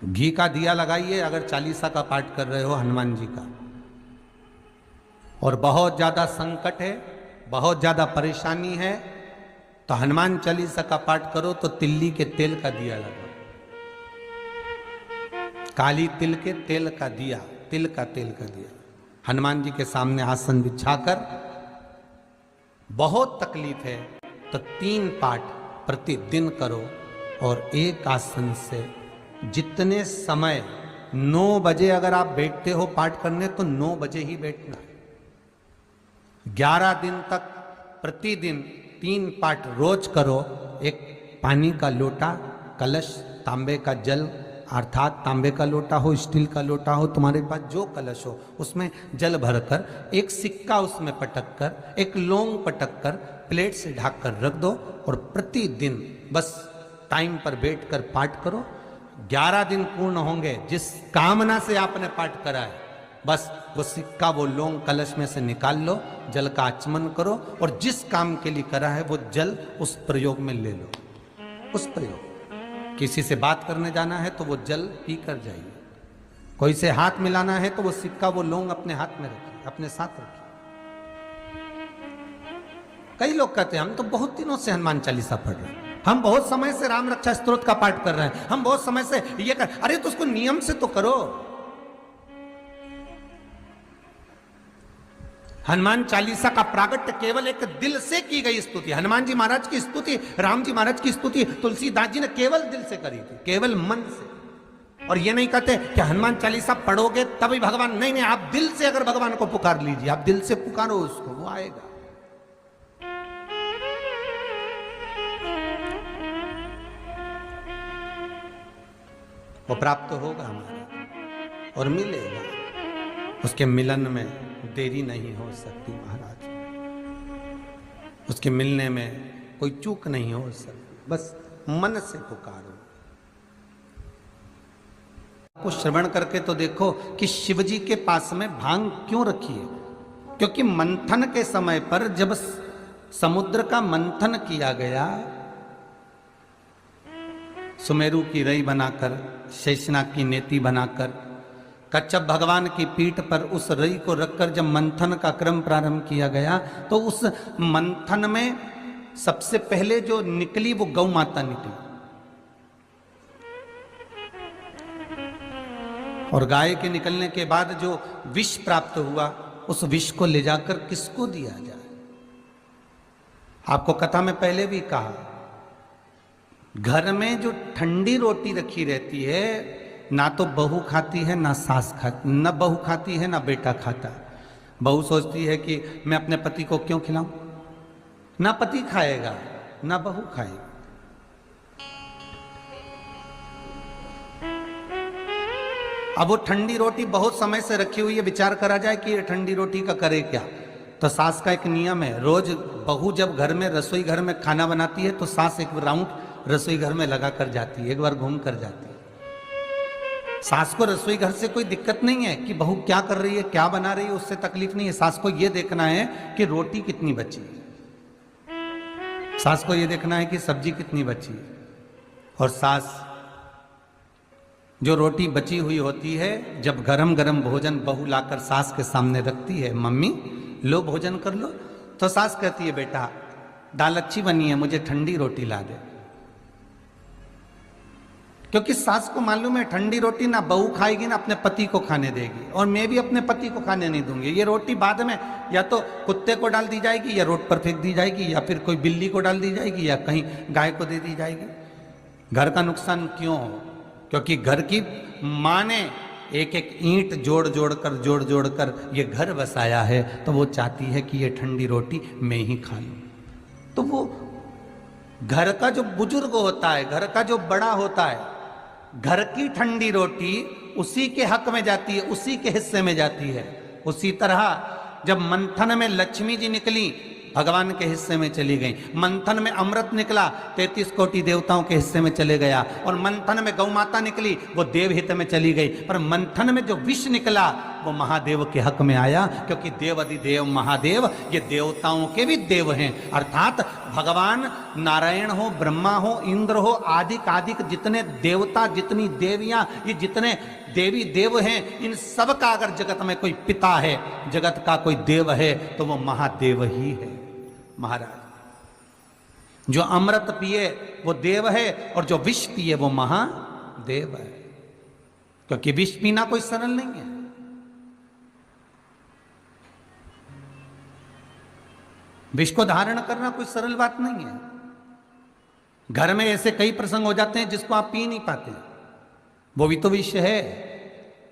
घी का दिया लगाइए अगर चालीसा का पाठ कर रहे हो हनुमान जी का, और बहुत ज्यादा संकट है, बहुत ज्यादा परेशानी है, तो हनुमान चालीसा का पाठ करो तो तिल्ली के तेल का दिया लगाओ, काली तिल के तेल का दिया, तिल का तेल का दिया हनुमान जी के सामने आसन बिछाकर, बहुत तकलीफ है तो 3 पाठ प्रतिदिन करो, और एक आसन से जितने समय 9 बजे अगर आप बैठते हो पाठ करने तो 9 बजे ही बैठना है। 11 दिन तक प्रतिदिन 3 पाठ रोज करो। एक पानी का लोटा, कलश, तांबे का जल, अर्थात तांबे का लोटा हो, स्टील का लोटा हो, तुम्हारे पास जो कलश हो उसमें जल भरकर, एक सिक्का उसमें पटक कर, एक लौंग पटक कर प्लेट से ढक कर रख दो, और प्रतिदिन बस टाइम पर बैठकर पाठ करो। 11 दिन पूर्ण होंगे, जिस कामना से आपने पाठ करा है बस वो सिक्का, वो लौंग कलश में से निकाल लो, जल का आचमन करो, और जिस काम के लिए करा है वो जल उस प्रयोग में ले लो। उस प्रयोग, किसी से बात करने जाना है तो वो जल पी कर जाइए, कोई से हाथ मिलाना है तो वो सिक्का, वो लौंग अपने हाथ में रखिए, अपने साथ रखिए। कई लोग कहते हैं हम तो बहुत दिनों से हनुमान चालीसा पढ़ रहे हैं, हम बहुत समय से राम रक्षा स्तोत्र का पाठ कर रहे हैं, हम बहुत समय से ये कर, अरे तो उसको नियम से तो करो। हनुमान चालीसा का प्रागट्य केवल एक दिल से की गई स्तुति, हनुमान जी महाराज की स्तुति, राम जी महाराज की स्तुति तुलसीदास जी ने केवल दिल से करी थी, केवल मन से। और ये नहीं कहते कि हनुमान चालीसा पढ़ोगे तभी भगवान, नहीं नहीं, आप दिल से अगर भगवान को पुकार लीजिए, आप दिल से पुकारो उसको, वो आएगा। वो प्राप्त होगा हमारा और मिलेगा, उसके मिलन में देरी नहीं हो सकती महाराज, उसके मिलने में कोई चूक नहीं हो सकती, बस मन से पुकारो। आपको श्रवण करके तो देखो कि शिव जी के पास में भांग क्यों रखी है, क्योंकि मंथन के समय पर जब समुद्र का मंथन किया गया, सुमेरु की रई बनाकर, शेषनाग की नेति बनाकर, कच्छप भगवान की पीठ पर उस रई को रखकर जब मंथन का क्रम प्रारंभ किया गया, तो उस मंथन में सबसे पहले जो निकली वो गौ माता निकली, और गाय के निकलने के बाद जो विष प्राप्त हुआ, उस विष को ले जाकर किसको दिया जाए। आपको कथा में पहले भी कहा, घर में जो ठंडी रोटी रखी रहती है, ना तो बहू खाती है ना सास खाती, न बहू खाती है ना बेटा खाता। बहू सोचती है कि मैं अपने पति को क्यों खिलाऊं, ना पति खाएगा ना बहू खाएगी। अब वो ठंडी रोटी बहुत समय से रखी हुई है, विचार करा जाए कि ये ठंडी रोटी का करे क्या। तो सास का एक नियम है, रोज बहू जब घर में रसोई घर में खाना बनाती है तो सास एक राउंड रसोई घर में लगा कर जाती है, एक बार घूम कर जाती है। सास को रसोई घर से कोई दिक्कत नहीं है कि बहू क्या कर रही है, क्या बना रही है, उससे तकलीफ नहीं है। सास को यह देखना है कि रोटी कितनी बची है, सास को यह देखना है कि सब्जी कितनी बची है। और सास जो रोटी बची हुई होती है, जब गरम गरम भोजन बहू लाकर सास के सामने रखती है, मम्मी लो भोजन कर लो, तो सास कहती है बेटा दाल अच्छी बनी है, मुझे ठंडी रोटी ला दे। क्योंकि सास को मालूम है ठंडी रोटी ना बहू खाएगी ना अपने पति को खाने देगी, और मैं भी अपने पति को खाने नहीं दूंगी। ये रोटी बाद में या तो कुत्ते को डाल दी जाएगी, या रोड पर फेंक दी जाएगी, या फिर कोई बिल्ली को डाल दी जाएगी, या कहीं गाय को दे दी जाएगी। घर का नुकसान क्यों हो? क्योंकि घर की माँ ने एक एक ईंट जोड़ जोड़ कर ये घर बसाया है, तो वो चाहती है कि ये ठंडी रोटी मैं ही खा लूं। तो वो घर का जो बुजुर्ग होता है, घर का जो बड़ा होता है, घर की ठंडी रोटी उसी के हक में जाती है, उसी के हिस्से में जाती है। उसी तरह जब मंथन में लक्ष्मी जी निकली, भगवान के हिस्से में चली गई। मंथन में अमृत निकला, 33 कोटि देवताओं के हिस्से में चले गया। और मंथन में गौ माता निकली, वो देवहित में चली गई। पर मंथन में जो विष निकला वो महादेव के हक में आया, क्योंकि देव अधिदेव महादेव ये देवताओं के भी देव हैं। अर्थात भगवान नारायण हो, ब्रह्मा हो, इंद्र हो, आदिक आदिक जितने देवता, जितनी देवियां, ये जितने देवी देव हैं, इन सब का अगर जगत में कोई पिता है, जगत का कोई देव है, तो वो महादेव ही है। महाराज जो अमृत पिए वो देव है, और जो विष पिए वो महादेव है, क्योंकि विष पीना कोई सरल नहीं है। विष को धारण करना कोई सरल बात नहीं है। घर में ऐसे कई प्रसंग हो जाते हैं जिसको आप पी नहीं पाते, वो भी तो विष है।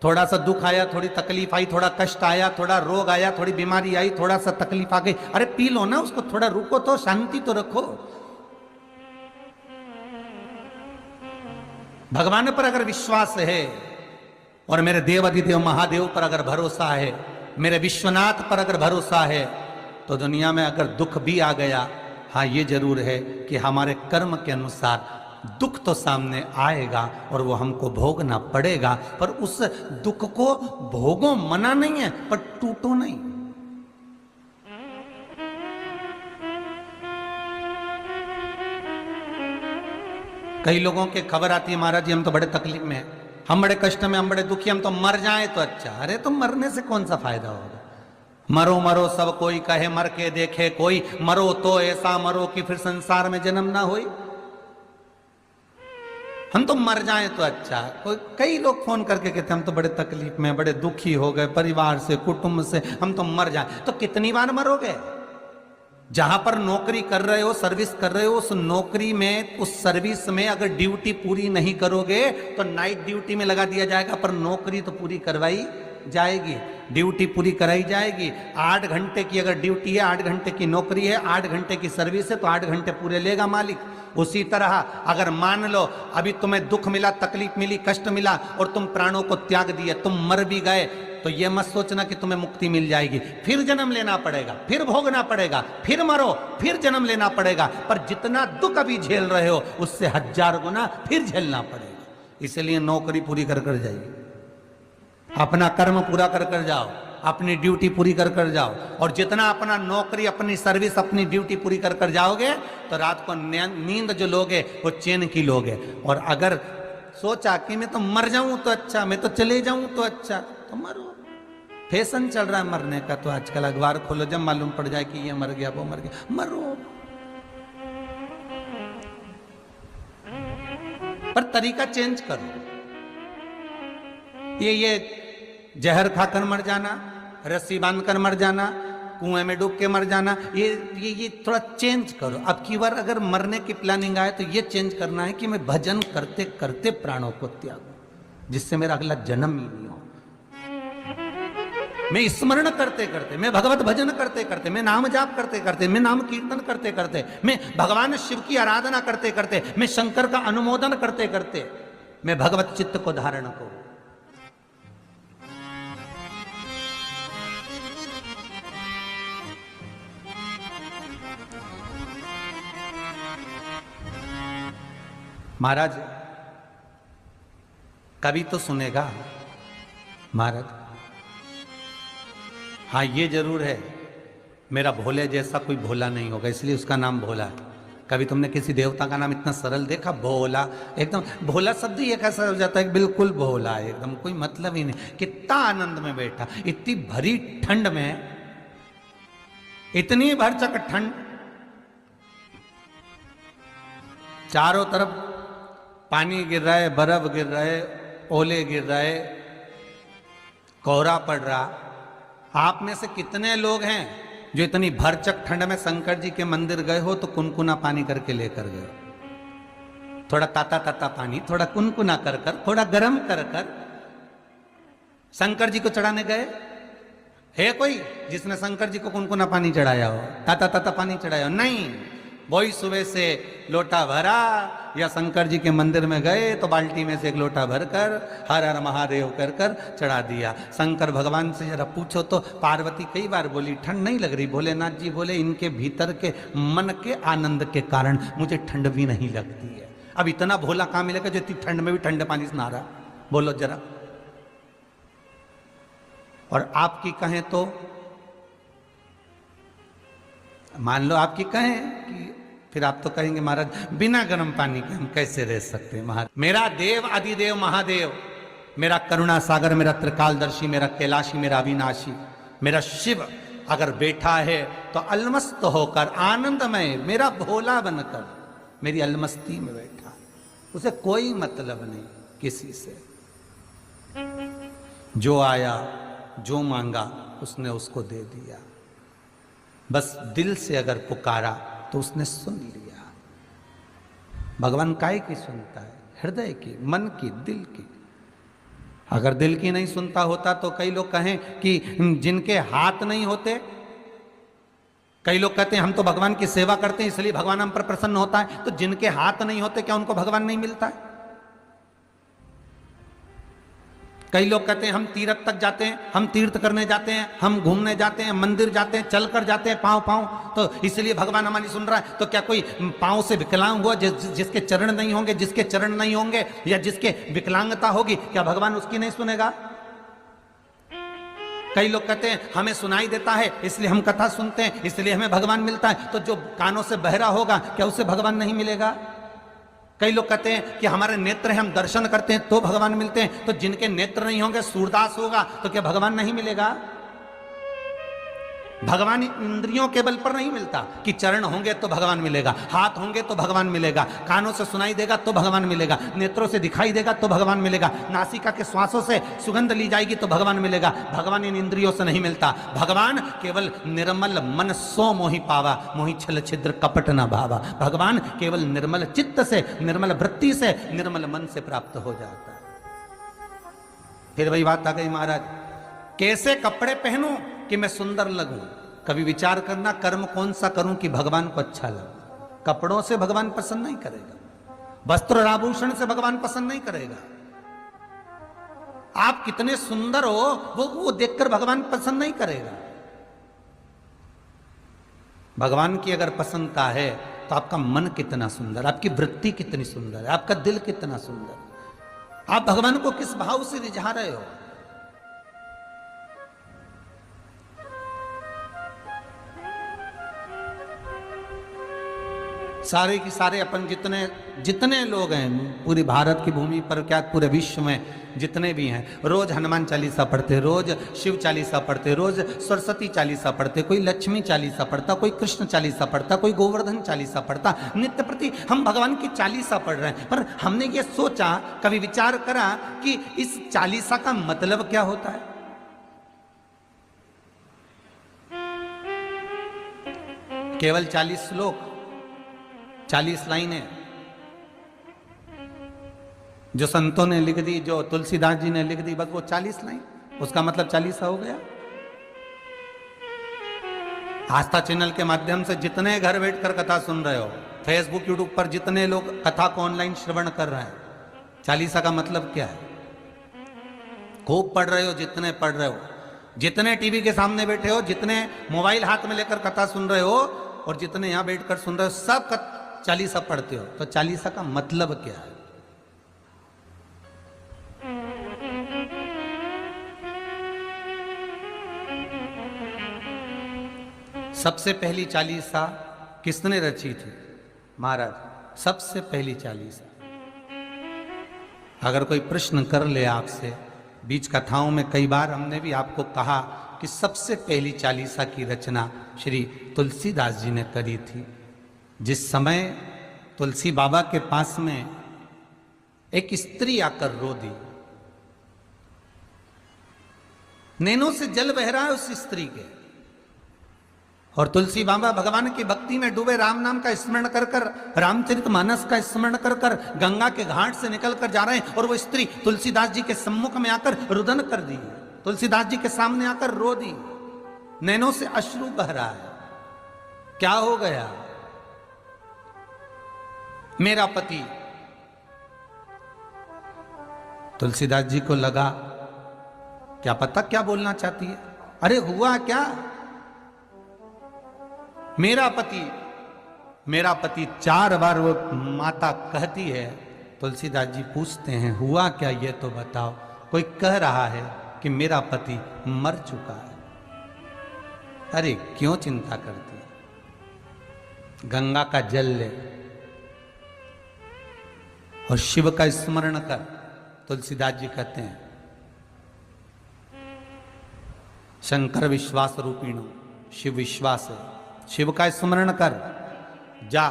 थोड़ा सा दुख आया, थोड़ी तकलीफ आई, थोड़ा कष्ट आया, थोड़ा रोग आया, थोड़ी बीमारी आई, थोड़ा सा तकलीफ आ गई, अरे पी लो ना उसको, थोड़ा रुको तो, शांति तो रखो। भगवान पर अगर विश्वास है और मेरे देव अधिदेव महादेव पर अगर भरोसा है, मेरे विश्वनाथ पर अगर भरोसा है, तो दुनिया में अगर दुख भी आ गया, हाँ ये जरूर है कि हमारे कर्म के अनुसार दुख तो सामने आएगा और वो हमको भोगना पड़ेगा, पर उस दुख को भोगो मना नहीं है, पर टूटो नहीं। कई लोगों के खबर आती है, महाराज जी हम तो बड़े तकलीफ में हैं, हम बड़े कष्ट में, हम बड़े दुखी, हम तो मर जाएं तो अच्छा। अरे तो मरने से कौन सा फायदा होगा? मरो मरो सब कोई कहे, मर के देखे कोई, मरो तो ऐसा मरो कि फिर संसार में जन्म ना होई। हम तो मर जाएं तो अच्छा। कई लोग फोन करके कहते हम तो बड़े तकलीफ में, बड़े दुखी हो गए, परिवार से, कुटुंब से, हम तो मर जाएं। तो कितनी बार मरोगे? जहां पर नौकरी कर रहे हो, सर्विस कर रहे हो, उस नौकरी में, उस सर्विस में अगर ड्यूटी पूरी नहीं करोगे तो नाइट ड्यूटी में लगा दिया जाएगा, पर नौकरी तो पूरी करवाई जाएगी, ड्यूटी पूरी कराई जाएगी। 8 घंटे की अगर ड्यूटी है, 8 घंटे की नौकरी है, 8 घंटे की सर्विस है, तो 8 घंटे पूरे लेगा मालिक। उसी तरह अगर मान लो अभी तुम्हें दुख मिला, तकलीफ मिली, कष्ट मिला और तुम प्राणों को त्याग दिए, तुम मर भी गए, तो ये मत सोचना कि तुम्हें मुक्ति मिल जाएगी। फिर जन्म लेना पड़ेगा, फिर भोगना पड़ेगा, फिर मरो, फिर जन्म लेना पड़ेगा। पर जितना दुख अभी झेल रहे हो उससे 1000 गुना फिर झेलना पड़ेगा। इसलिए नौकरी पूरी कर कर जाइए, अपना कर्म पूरा कर कर जाओ, अपनी ड्यूटी पूरी कर कर जाओ। और जितना अपना नौकरी, अपनी सर्विस, अपनी ड्यूटी पूरी कर कर जाओगे तो रात को नींद जो लोगे वो चैन की लोगे। और अगर सोचा कि मैं तो मर जाऊं तो अच्छा, मैं तो चले जाऊं तो अच्छा, तो मरो। फैशन चल रहा है मरने का, तो आजकल अखबार खोलो, जब मालूम पड़ जाए कि ये मर गया, वो मर गया, मरो। पर तरीका चेंज करो। ये जहर खाकर मर जाना, रस्सी बांधकर मर जाना, कुएं में डूब के मर जाना, ये थोड़ा चेंज करो। अब की बार अगर मरने की प्लानिंग आए तो ये चेंज करना है कि मैं भजन करते करते प्राणों को त्यागूं, जिससे मेरा अगला जन्म ही नहीं हो। मैं स्मरण करते करते, मैं भगवत भजन करते करते, मैं नाम जाप करते करते, मैं नाम कीर्तन करते करते, मैं भगवान शिव की आराधना करते करते, मैं शंकर का अनुमोदन करते करते मैं भगवत चित्त को धारण करूं। महाराज कभी तो सुनेगा महाराज, हाँ ये जरूर है, मेरा भोले जैसा कोई भोला नहीं होगा, इसलिए उसका नाम भोला है। कभी तुमने किसी देवता का नाम इतना सरल देखा? भोला, एकदम भोला शब्द ही कैसा हो जाता है, बिल्कुल भोला, एकदम कोई मतलब ही नहीं। कितना आनंद में बैठा, इतनी भरी ठंड में, इतनी भरचक ठंड, चारों तरफ पानी गिर रहा है, बर्फ गिर रहा है, ओले गिर रहे, कोहरा पड़ रहा। आप में से कितने लोग हैं जो इतनी भरचक ठंड में शंकर जी के मंदिर गए हो तो कुनकुना पानी करके लेकर गए? थोड़ा ताता ताता पानी, थोड़ा कुनकुना कर कर, थोड़ा गर्म कर कर शंकर जी को चढ़ाने गए? है कोई जिसने शंकर जी को कुनकुना पानी चढ़ाया हो, ताता ताता पानी चढ़ाया हो? नहीं। वही सुबह से लोटा भरा, या शंकर जी के मंदिर में गए तो बाल्टी में से एक लोटा भरकर हर हर महादेव कर कर चढ़ा दिया। शंकर भगवान से जरा पूछो तो पार्वती कई बार बोली ठंड नहीं लग रही। भोलेनाथ जी बोले इनके भीतर के मन के आनंद के कारण मुझे ठंड भी नहीं लगती है। अब इतना भोला कहां मिलेगा जो इतनी ठंड में भी ठंडे पानी से नहा रहा? बोलो जरा। और आपकी कहें तो, मान लो आपकी कहें कि फिर आप तो कहेंगे महाराज बिना गर्म पानी के हम कैसे रह सकते हैं महाराज। मेरा देव अधिदेव महादेव, मेरा करुणा सागर, मेरा त्रिकालदर्शी, मेरा कैलाशी, मेरा अविनाशी, मेरा शिव अगर बैठा है तो अलमस्त होकर आनंदमय, मेरा भोला बनकर मेरी अलमस्ती में बैठा, उसे कोई मतलब नहीं किसी से। जो आया जो मांगा उसने उसको दे दिया, बस दिल से अगर पुकारा तो उसने सुन लिया। भगवान काय की सुनता है? हृदय की, मन की, दिल की। अगर दिल की नहीं सुनता होता तो कई लोग कहें कि जिनके हाथ नहीं होते, कई लोग कहते हैं हम तो भगवान की सेवा करते हैं इसलिए भगवान हम पर प्रसन्न होता है, तो जिनके हाथ नहीं होते क्या उनको भगवान नहीं मिलता है? कई लोग कहते हैं हम तीर्थ तक जाते हैं, हम तीर्थ करने जाते हैं, हम घूमने जाते हैं, मंदिर जाते हैं, चलकर जाते हैं पांव पांव, तो इसलिए भगवान हमारी सुन रहा है। तो क्या कोई पांव से विकलांग हुआ जिसके चरण नहीं होंगे, जिसके चरण नहीं होंगे या जिसके विकलांगता होगी, क्या भगवान उसकी नहीं सुनेगा? कई लोग कहते हैं हमें सुनाई देता है इसलिए हम कथा सुनते हैं, इसलिए हमें भगवान मिलता है, तो जो कानों से बहरा होगा क्या उसे भगवान नहीं मिलेगा? कई लोग कहते हैं कि हमारे नेत्र हैं, हम दर्शन करते हैं तो भगवान मिलते हैं, तो जिनके नेत्र नहीं होंगे, सूरदास होगा, तो क्या भगवान नहीं मिलेगा? भगवान इंद्रियों के बल पर नहीं मिलता कि चरण होंगे तो भगवान मिलेगा, हाथ होंगे तो भगवान मिलेगा, कानों से सुनाई देगा तो भगवान मिलेगा, नेत्रों से दिखाई देगा तो भगवान मिलेगा, नासिका के श्वासों से सुगंध ली जाएगी तो भगवान मिलेगा। भगवान इन इंद्रियों से नहीं मिलता। भगवान केवल निर्मल मन सो मोहि पावा, मोहि छल छिद्र कपट न भावा। भगवान केवल निर्मल चित्त से, निर्मल वृत्ति से, निर्मल मन से प्राप्त हो जाता है। फिर वही बात आ गई महाराज, कैसे कपड़े पहनूं कि मैं सुंदर लगूं? कभी विचार करना कर्म कौन सा करूं कि भगवान को अच्छा लगे। कपड़ों से भगवान पसंद नहीं करेगा, वस्त्र आभूषण से भगवान पसंद नहीं करेगा। आप कितने सुंदर हो वो देखकर भगवान पसंद नहीं करेगा। भगवान की अगर प्रसन्नता है तो आपका मन कितना सुंदर, आपकी वृत्ति कितनी सुंदर है, आपका दिल कितना सुंदर है, आप भगवान को किस भाव से रिझा रहे हो। सारे की सारे अपन जितने लोग हैं पूरी भारत की भूमि पर, क्या पूरे विश्व में जितने भी हैं, रोज हनुमान चालीसा पढ़ते, रोज शिव चालीसा पढ़ते, रोज सरस्वती चालीसा पढ़ते, कोई लक्ष्मी चालीसा पढ़ता, कोई कृष्ण चालीसा पढ़ता, कोई गोवर्धन चालीसा पढ़ता। नित्य प्रति हम भगवान की चालीसा पढ़ रहे हैं, पर हमने ये सोचा, कभी विचार करा कि इस चालीसा का मतलब क्या होता है? केवल 40 श्लोक, 40 लाइनें जो संतों ने लिख दी, जो तुलसीदास जी ने लिख दी, बस वो 40 लाइन, उसका मतलब 40 हो गया। आस्था चैनल के माध्यम से जितने घर बैठकर कथा सुन रहे हो, फेसबुक यूट्यूब पर जितने लोग कथा को ऑनलाइन श्रवण कर रहे हैं, 40 का मतलब क्या है? खूब पढ़ रहे हो, जितने पढ़ रहे हो, जितने टीवी के सामने बैठे हो, जितने मोबाइल हाथ में लेकर कथा सुन रहे हो, और जितने यहां बैठकर सुन रहे हो, सब 40 पढ़ते हो। तो 40 का मतलब क्या है? सबसे पहली 40 किसने रची थी? महाराज, सबसे पहली 40। अगर कोई प्रश्न कर ले आपसे, बीच कथाओं में कई बार हमने भी आपको कहा कि सबसे पहली 40 की रचना श्री तुलसीदास जी ने करी थी। जिस समय तुलसी बाबा के पास में एक स्त्री आकर रो दी, नैनों से जल बह रहा है उस स्त्री के, और तुलसी बाबा भगवान की भक्ति में डूबे, राम नाम का स्मरण कर कर, रामचरितमानस का स्मरण कर कर गंगा के घाट से निकल कर जा रहे हैं, और वो स्त्री तुलसीदास जी के सम्मुख में आकर रुदन कर दी, तुलसीदास जी के सामने आकर रो दी, नैनों से अश्रु बह रहा है। क्या हो गया? मेरा पति। तुलसीदास जी को लगा क्या पता क्या बोलना चाहती है। अरे हुआ क्या? मेरा पति, मेरा पति 4 बार वो माता कहती है। तुलसीदास जी पूछते हैं हुआ क्या, ये तो बताओ। कोई कह रहा है कि मेरा पति मर चुका है। अरे क्यों चिंता करती है, गंगा का जल ले और शिव का स्मरण कर। तुलसीदास जी कहते हैं शंकर विश्वास रूपीणो, शिव विश्वास है, शिव का स्मरण कर। जा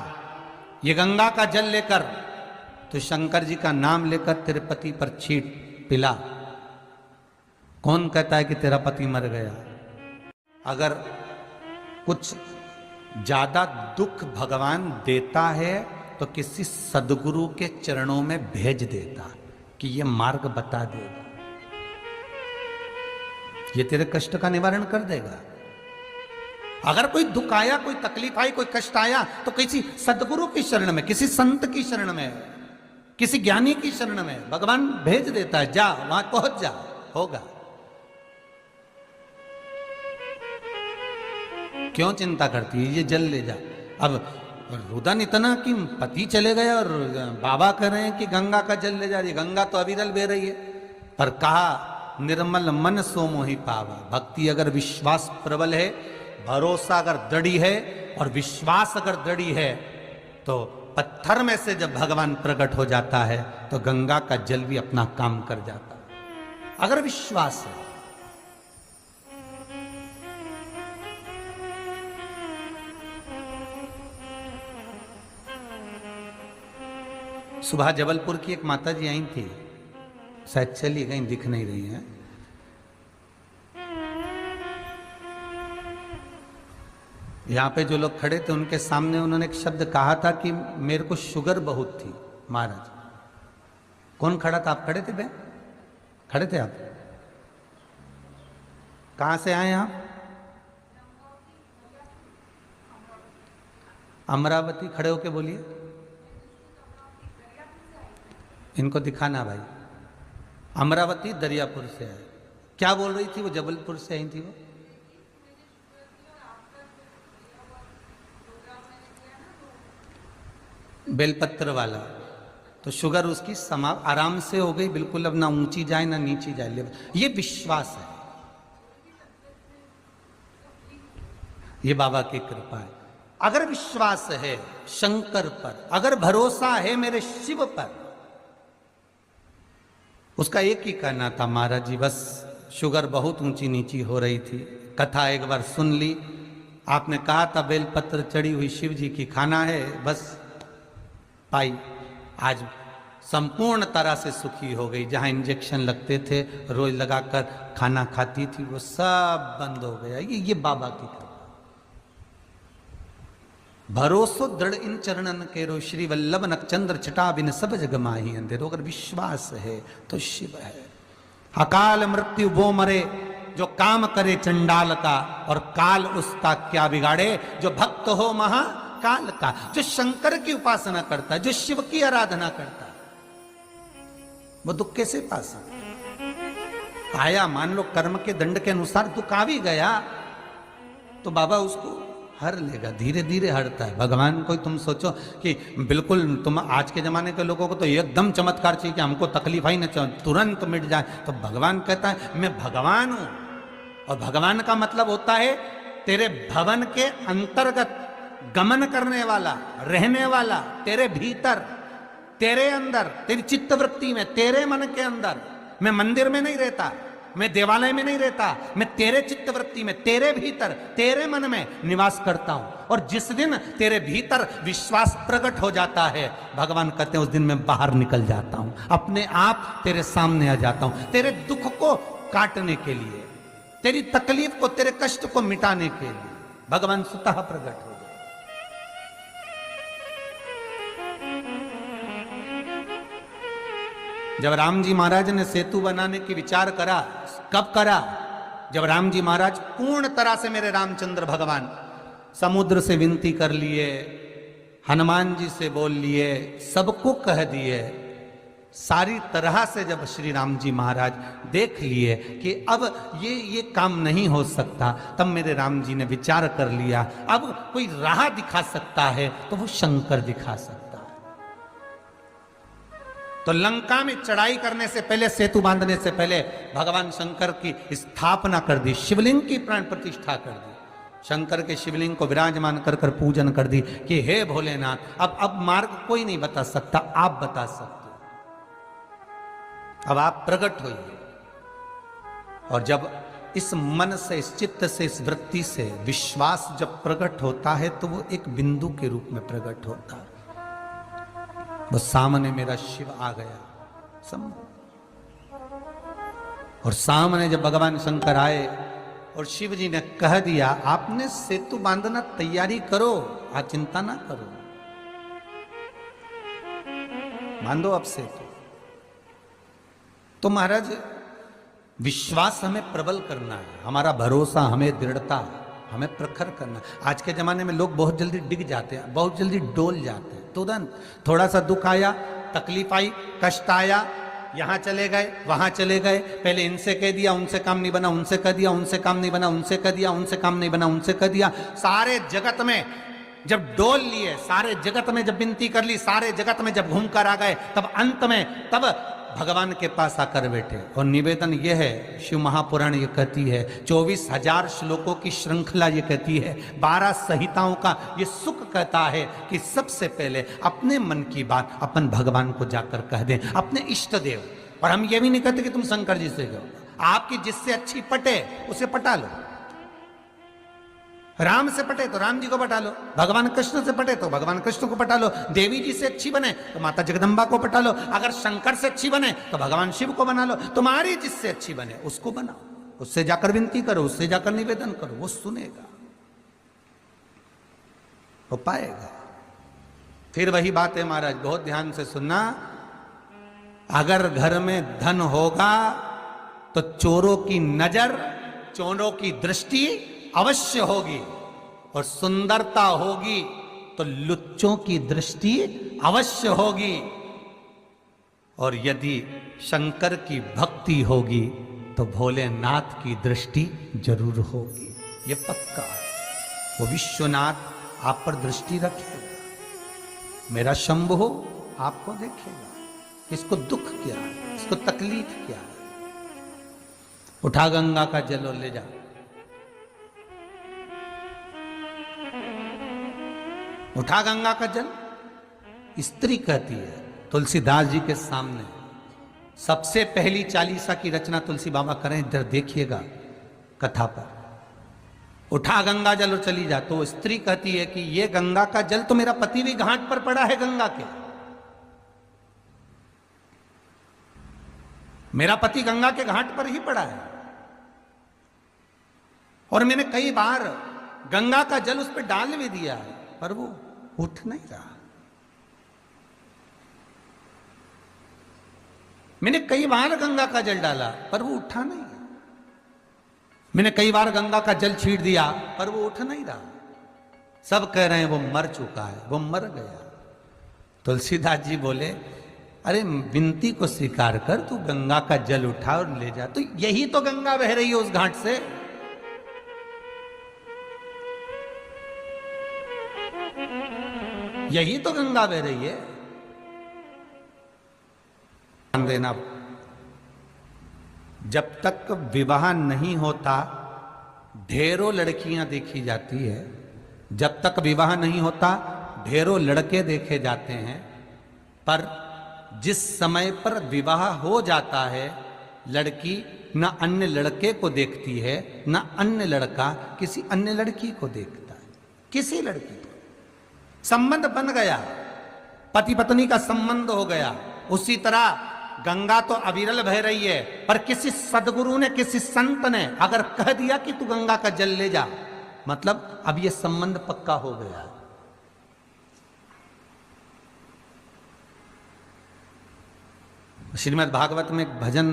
ये गंगा का जल लेकर तो शंकर जी का नाम लेकर तेरे पति पर छीट पिला। कौन कहता है कि तेरा पति मर गया? अगर कुछ ज्यादा दुख भगवान देता है तो किसी सदगुरु के चरणों में भेज देता कि ये मार्ग बता देगा, ये तेरे कष्ट का निवारण कर देगा। अगर कोई दुख आया, कोई तकलीफ आई, कोई कष्ट आया तो किसी सदगुरु की शरण में, किसी संत की शरण में, किसी ज्ञानी की शरण में भगवान भेज देता है। जा वहां पहुंच जा, होगा। क्यों चिंता करती है? ये जल ले जा। अब रुदन इतना कि पति चले गए और बाबा कह रहे हैं कि गंगा का जल ले जा रही। गंगा तो अविरल बह रही है, पर कहा निर्मल मन सो मोहि पावा। भक्ति अगर विश्वास प्रबल है, भरोसा अगर दृढ़ी है और विश्वास अगर दृढ़ी है तो पत्थर में से जब भगवान प्रकट हो जाता है तो गंगा का जल भी अपना काम कर जाता है, अगर विश्वास है। सुबह जबलपुर की एक माता जी आई थी, शायद चली गई, दिख नहीं रही है। यहां पे जो लोग खड़े थे उनके सामने उन्होंने एक शब्द कहा था कि मेरे को शुगर बहुत थी महाराज। कौन खड़ा था? आप खड़े थे बहन? खड़े थे आप? कहां से आए आप? अमरावती। खड़े होके बोलिए, इनको दिखाना भाई। अमरावती दरियापुर से है। क्या बोल रही थी वो? जबलपुर से आई थी वो। बेलपत्र वाला तो शुगर उसकी आराम से हो गई बिल्कुल, अब ना ऊंची जाए ना नीची जाए। ये विश्वास है, ये बाबा की कृपा है। अगर विश्वास है शंकर पर, अगर भरोसा है मेरे शिव पर, उसका एक ही कहना था महाराज जी बस शुगर बहुत ऊंची नीची हो रही थी। कथा एक बार सुन ली, आपने कहा था बेलपत्र चढ़ी हुई शिव जी की खाना है, बस पाई। आज संपूर्ण तरह से सुखी हो गई। जहां इंजेक्शन लगते थे रोज लगाकर खाना खाती थी वो सब बंद हो गया। ये बाबा की कृपा। भरोसो दृढ़ इन चरणन केरो, श्री वल्लभ नक्षचंद्र छटा बिन सब जग माही अंधेरो। अगर विश्वास है तो शिव है। अकाल मृत्यु वो मरे जो काम करे चंडाल का, और काल उसका क्या बिगाड़े जो भक्त हो महाकाल का। जो शंकर की उपासना करता है, जो शिव की आराधना करता है, वो दुख कैसे पा सकता? आया मान लो कर्म के दंड के अनुसार दुख आ भी गया तो बाबा उसको हर लेगा, धीरे धीरे हरता है। भगवान कोई तुम सोचो कि बिल्कुल तुम आज के जमाने के लोगों को तो एकदम चमत्कार चाहिए कि हमको तकलीफ ही न तुरंत मिट जाए, तो भगवान कहता है मैं भगवान हूं। और भगवान का मतलब होता है तेरे भवन के अंतर्गत गमन करने वाला, रहने वाला, तेरे भीतर, तेरे अंदर, तेरी चित्तवृत्ति में, तेरे मन के अंदर। मैं मंदिर में नहीं रहता, मैं देवालय में नहीं रहता, मैं तेरे चित्तवृत्ति में, तेरे भीतर, तेरे मन में निवास करता हूं। और जिस दिन तेरे भीतर विश्वास प्रकट हो जाता है, भगवान कहते हैं उस दिन मैं बाहर निकल जाता हूं, अपने आप तेरे सामने आ जाता हूं, तेरे दुख को काटने के लिए, तेरी तकलीफ को, तेरे कष्ट को मिटाने के लिए भगवान स्वतः प्रकट हो गए। जब राम जी महाराज ने सेतु बनाने की विचार करा, कब करा? जब राम जी महाराज पूर्ण तरह से, मेरे रामचंद्र भगवान समुद्र से विनती कर लिए, हनुमान जी से बोल लिए, सबको कह दिए, सारी तरह से जब श्री राम जी महाराज देख लिए कि अब ये काम नहीं हो सकता, तब मेरे राम जी ने विचार कर लिया अब कोई राह दिखा सकता है तो वो शंकर दिखा सकता है। तो लंका में चढ़ाई करने से पहले, सेतु बांधने से पहले भगवान शंकर की स्थापना कर दी, शिवलिंग की प्राण प्रतिष्ठा कर दी, शंकर के शिवलिंग को विराजमान कर कर पूजन कर दी कि हे भोलेनाथ, अब मार्ग कोई नहीं बता सकता, आप बता सकते हो, अब आप प्रकट होइए। और जब इस मन से, इस चित्त से, इस वृत्ति से विश्वास जब प्रकट होता है तो वो एक बिंदु के रूप में प्रकट होता है। वो सामने मेरा शिव आ गया और सामने जब भगवान शंकर आए और शिव जी ने कह दिया, आपने सेतु बांधना तैयारी करो, आप चिंता ना करो, बांधो अब सेतु। तो महाराज विश्वास हमें प्रबल करना है, हमारा भरोसा, हमें दृढ़ता, हमें प्रखर करना। आज के जमाने में लोग बहुत जल्दी डिग जाते हैं, बहुत जल्दी डोल जाते हैं, तुरंत थोड़ा सा दुख आया, तकलीफ आई, कष्ट आया, यहां चले गए, वहां चले गए, पहले इनसे कह दिया, उनसे काम नहीं बना, उनसे कह दिया, उनसे काम नहीं बना, उनसे कह दिया, उनसे काम नहीं बना, उनसे कह दिया। सारे जगत में जब डोल लिए, सारे जगत में जब विनती कर ली, सारे जगत में जब घूम कर आ गए, तब अंत में तब भगवान के पास आकर बैठे। और निवेदन यह है, शिव महापुराण ये कहती है, 24,000 श्लोकों की श्रृंखला ये कहती है, 12 संहिताओं का ये सुख कहता है कि सबसे पहले अपने मन की बात अपन भगवान को जाकर कह दें, अपने इष्ट देव। और हम ये भी नहीं कहते कि तुम शंकर जी से कहो, आपकी जिससे अच्छी पटे उसे पटा लो, राम से पटे तो राम जी को पटा लो, भगवान कृष्ण से पटे तो भगवान कृष्ण को पटा लो, देवी जी से अच्छी बने तो माता जगदम्बा को पटा लो, अगर शंकर से अच्छी बने तो भगवान शिव को बना लो, तुम्हारी जिससे अच्छी बने उसको बनाओ, उससे जाकर विनती करो, उससे जाकर निवेदन करो, वो सुनेगा, वो पाएगा। फिर वही बात है महाराज, बहुत ध्यान से सुनना, अगर घर में धन होगा तो चोरों की नजर, चोरों की दृष्टि अवश्य होगी, और सुंदरता होगी तो लुच्चों की दृष्टि अवश्य होगी, और यदि शंकर की भक्ति होगी तो भोलेनाथ की दृष्टि जरूर होगी, ये पक्का है। वो विश्वनाथ आप पर दृष्टि रखेगा, मेरा शंभु आपको देखेगा, इसको दुख क्या है, इसको तकलीफ क्या है। उठा गंगा का जल और ले जा, उठा गंगा का जल। स्त्री कहती है तुलसीदास जी के सामने, सबसे पहली चालीसा की रचना तुलसी बाबा करें, इधर देखिएगा कथा पर, उठा गंगा जल और चली जा। तो स्त्री कहती है कि ये गंगा का जल तो मेरा पति भी घाट पर पड़ा है गंगा के, मेरा पति गंगा के घाट पर ही पड़ा है, और मैंने कई बार गंगा का जल उस पर डाल भी दिया है, पर वो उठ नहीं रहा। मैंने कई बार गंगा का जल डाला पर वो उठा नहीं, मैंने कई बार गंगा का जल छीट दिया पर वो उठ नहीं रहा। सब कह रहे हैं वो मर चुका है, वो मर गया। तुलसीदास जी बोले, अरे विनती को स्वीकार कर, तू गंगा का जल उठा और ले जा। तो यही तो गंगा बह रही है उस घाट से, यही तो गंगा बह रही है। ध्यान देना, जब तक विवाह नहीं होता ढेरों लड़कियां देखी जाती है, जब तक विवाह नहीं होता ढेरों लड़के देखे जाते हैं, पर जिस समय पर विवाह हो जाता है लड़की न अन्य लड़के को देखती है, न अन्य लड़का किसी अन्य लड़की को देखता है। किसी लड़की को संबंध बन गया, पति पत्नी का संबंध हो गया। उसी तरह गंगा तो अविरल बह रही है, पर किसी सदगुरु ने, किसी संत ने अगर कह दिया कि तू गंगा का जल ले जा, मतलब अब ये संबंध पक्का हो गया। श्रीमद् भागवत में एक भजन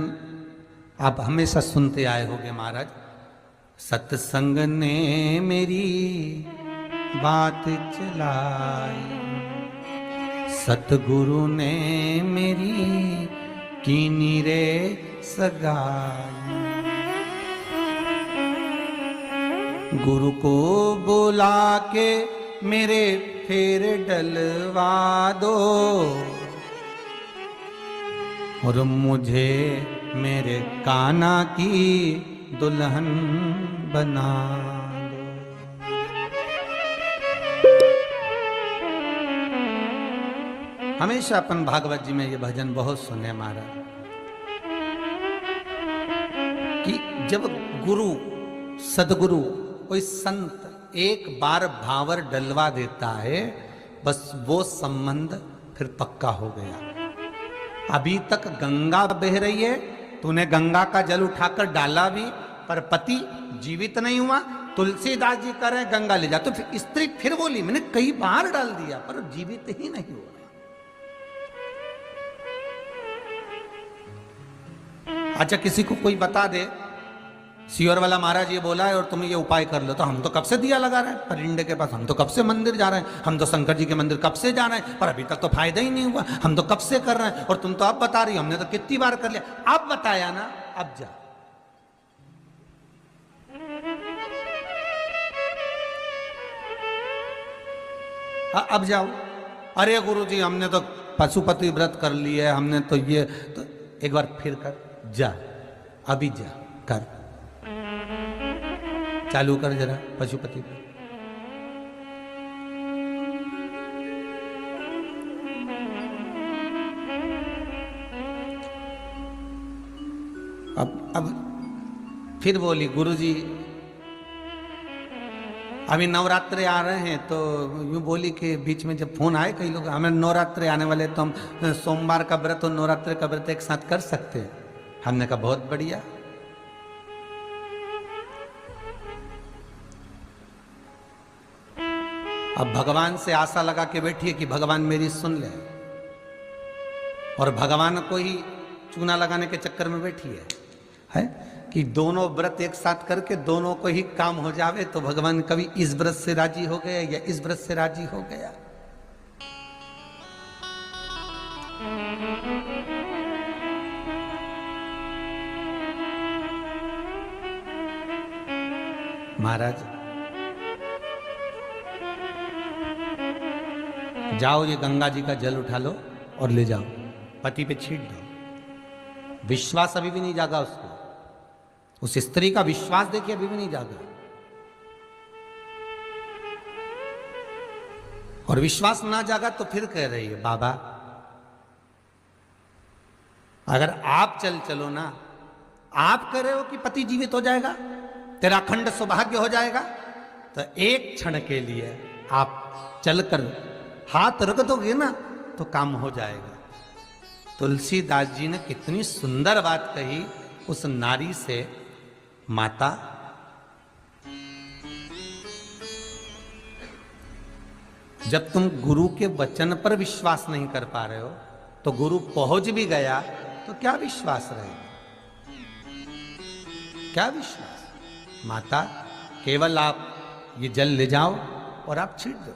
आप हमेशा सुनते आए होंगे महाराज, सत्संग ने मेरी बात चलाई, सतगुरु ने मेरी कीनी रे सगाई, गुरु को बुला के मेरे फेर डलवा दो, और मुझे मेरे कान्हा की दुल्हन बना दो। हमेशा अपन भागवत जी में ये भजन बहुत सुने महाराज कि जब गुरु सदगुरु कोई संत एक बार भावर डलवा देता है, बस वो संबंध फिर पक्का हो गया। अभी तक गंगा बह रही है, तूने गंगा का जल उठाकर डाला भी, पर पति जीवित नहीं हुआ। तुलसीदास जी कह रहे गंगा ले जा, तो फिर स्त्री फिर बोली मैंने कई बार डाल दिया पर जीवित ही नहीं हुआ। अच्छा किसी को कोई बता दे सियोर वाला महाराज ये बोला है और तुम ये उपाय कर लो, तो हम तो कब से दिया लगा रहे हैं परिंडे के पास, हम तो कब से मंदिर जा रहे हैं, हम तो शंकर जी के मंदिर कब से जा रहे हैं, पर अभी तक तो फायदा ही नहीं हुआ, हम तो कब से कर रहे हैं, और तुम तो अब बता रही हो, हमने तो कितनी बार कर लिया। अब बताया ना, अब जा। अब जाओ। अरे गुरु जी हमने तो पशुपति व्रत कर लिया, हमने तो ये, तो एक बार फिर कर, जा अभी जा कर, चालू कर जरा पशुपति व्रत। अब फिर बोली गुरुजी अभी नवरात्रे आ रहे हैं, तो यूं बोली कि बीच में जब फोन आए कई लोग हमें नवरात्रे आने वाले, तो हम सोमवार का व्रत और नवरात्रे का व्रत एक साथ कर सकते हैं। हमने कहा बहुत बढ़िया। अब भगवान से आशा लगा के बैठिए कि भगवान मेरी सुन ले, और भगवान को ही चूना लगाने के चक्कर में बैठी है कि दोनों व्रत एक साथ करके दोनों को ही काम हो जावे, तो भगवान कभी इस व्रत से राजी हो गया या इस व्रत से राजी हो गया। महाराज जाओ ये गंगा जी का जल उठा लो और ले जाओ, पति पे छीट दो। विश्वास अभी भी नहीं जागा उसको, उस स्त्री का विश्वास देखिए अभी भी नहीं जागा। और विश्वास ना जागा तो फिर कह रही है बाबा अगर आप चलो ना, आप कह रहे हो कि पति जीवित हो जाएगा, तेरा अखंड सौभाग्य हो जाएगा, तो एक क्षण के लिए आप चलकर हाथ रख दोगे ना तो काम हो जाएगा। तुलसीदास जी ने कितनी सुंदर बात कही उस नारी से, माता जब तुम गुरु के वचन पर विश्वास नहीं कर पा रहे हो, तो गुरु पहुंच भी गया तो क्या विश्वास रहेगा, क्या विश्वास। माता केवल आप ये जल ले जाओ और आप छीट दो,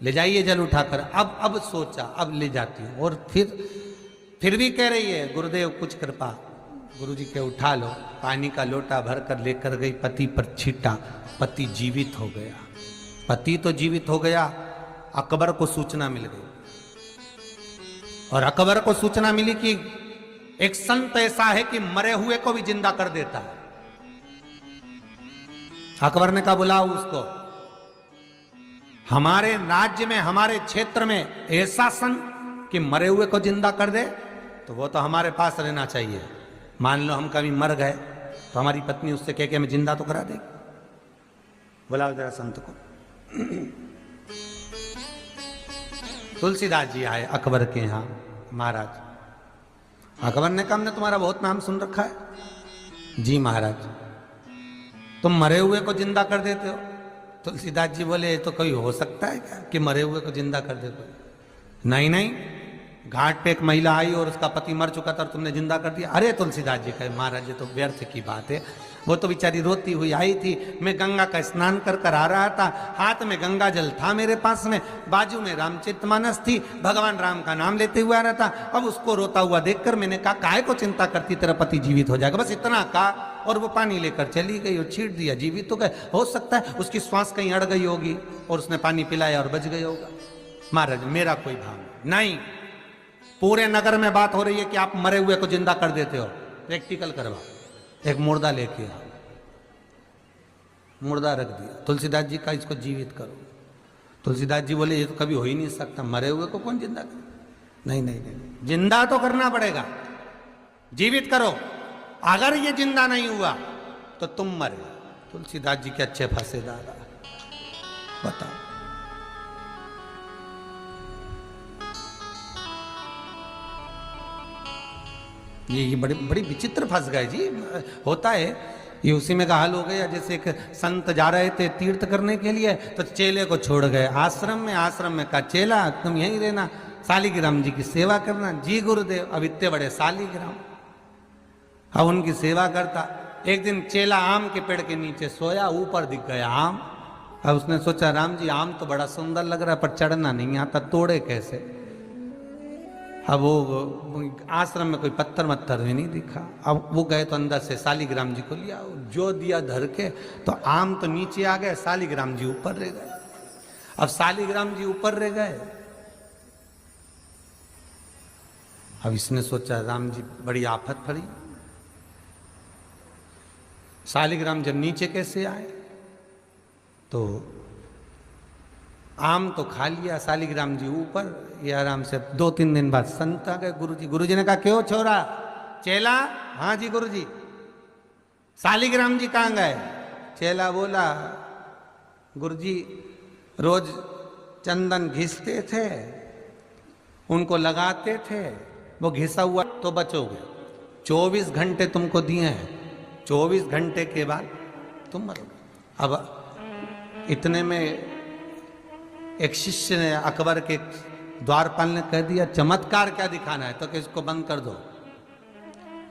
ले जाइए जल उठाकर। अब सोचा अब ले जाती हूं, और फिर भी कह रही है गुरुदेव कुछ कृपा। गुरुजी के उठा लो, पानी का लोटा भर कर लेकर गई, पति पर छीटा, पति जीवित हो गया। पति तो जीवित हो गया, अकबर को सूचना मिल गई, और अकबर को सूचना मिली कि एक संत ऐसा है कि मरे हुए को भी जिंदा कर देता है। अकबर ने कहा बुलाओ उसको, हमारे राज्य में हमारे क्षेत्र में ऐसा संत कि मरे हुए को जिंदा कर दे, तो वो तो हमारे पास रहना चाहिए। मान लो हम कभी मर गए तो हमारी पत्नी उससे कह के हमें जिंदा तो करा देगी। बुलाओ जरा संत को। तुलसीदास जी आए अकबर के यहां। महाराज अकबर ने कहा हमने तुम्हारा बहुत नाम सुन रखा है। जी महाराज तुम मरे हुए को जिंदा कर देते हो। तुलसीदास जी बोले तो कोई हो सकता है क्या कि मरे हुए को जिंदा कर देते हो। नहीं, घाट पे एक महिला आई और उसका पति मर चुका था और तुमने जिंदा कर दिया। अरे तुलसीदास जी कहे महाराज ये तो व्यर्थ की बात है, वो तो बेचारी रोती हुई आई थी, मैं गंगा का स्नान कर आ रहा था, हाथ में गंगा जल था मेरे पास में, बाजू में रामचरितमानस थी, भगवान राम का नाम लेते हुए आ रहा था। अब उसको रोता हुआ देखकर मैंने कहा काहे को चिंता करती, तेरा पति जीवित हो जाएगा, बस इतना कहा और वो पानी लेकर चली गई और छीट दिया, जीवित हो गए। हो सकता है उसकी श्वास कहीं अड़ गई होगी और उसने पानी पिलाया और बच गई होगा। महाराज मेरा कोई भाव नहीं, पूरे नगर में बात हो रही है कि आप मरे हुए को जिंदा कर देते हो, प्रैक्टिकल करवा। एक मुर्दा लेके आओ, मुर्दा रख दिया, तुलसीदास जी का इसको जीवित करो। तुलसीदास जी बोले ये तो कभी हो ही नहीं सकता, मरे हुए को कौन जिंदा करे? नहीं नहीं नहीं, जिंदा तो करना पड़ेगा, जीवित करो। अगर ये जिंदा नहीं हुआ तो तुम मरे। तुलसीदास जी के अच्छे फंसे दादा, बताओ। ये बड़ी बड़ी विचित्र फंस गए जी। होता है ये, उसी में का हाल हो गया। जैसे एक संत जा रहे थे तीर्थ करने के लिए, तो चेले को छोड़ गए आश्रम में का चेला तुम यहीं रहना, शालिग्राम जी की सेवा करना। जी गुरुदेव। अब इतने बड़े शालिग्राम, अब उनकी सेवा करता। एक दिन चेला आम के पेड़ के नीचे सोया, ऊपर दिख गया आम। अब उसने सोचा राम जी आम तो बड़ा सुंदर लग रहा है पर चढ़ना नहीं आता, तोड़े कैसे? अब वो आश्रम में कोई पत्थर मत्थर भी नहीं दिखा। अब वो गए तो अंदर से शालिग्राम जी को लिया, जो दिया धर के, तो आम तो नीचे आ गए, शालिग्राम जी ऊपर रह गए। अब शालिग्राम जी ऊपर रह गए। अब इसने सोचा राम जी बड़ी आफत पड़ी, शालिग्राम जब नीचे कैसे आए? तो आम तो खा लिया, शालिग्राम जी ऊपर। ये आराम से 2-3 दिन बाद संत आ गए गुरुजी ने कहा क्यों छोरा? चेला, हाँ जी गुरुजी। शालिग्राम जी कहाँ गए? चेला बोला गुरुजी रोज चंदन घिसते थे, उनको लगाते थे, वो घिसा हुआ तो बचोगे। 24 घंटे तुमको दिए हैं, 24 घंटे के बाद तुम मरोगे। अब इतने में एक शिष्य ने, अकबर के द्वारपाल ने कह दिया चमत्कार क्या दिखाना है, तो कि इसको बंद कर दो।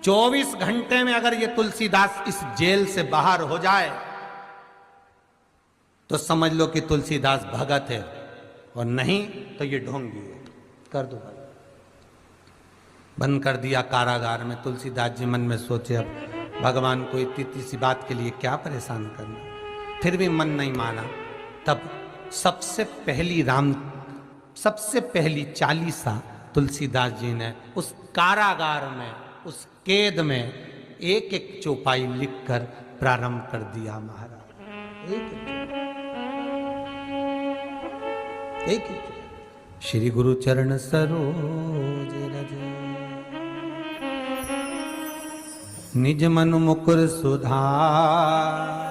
24 घंटे में अगर ये तुलसीदास इस जेल से बाहर हो जाए तो समझ लो कि तुलसीदास भगत है, और नहीं तो ये ढोंगी है। कर दो, बंद कर दिया कारागार में। तुलसीदास जी मन में सोचे अब भगवान को इतनी सी बात के लिए क्या परेशान करना। फिर भी मन नहीं माना। तब सबसे पहली चालीसा तुलसीदास जी ने उस कारागार में, उस कैद में एक एक चौपाई लिखकर प्रारंभ कर दिया महाराज। एक श्री गुरु चरण सरोज रज, निज मन मुकुर सुधार।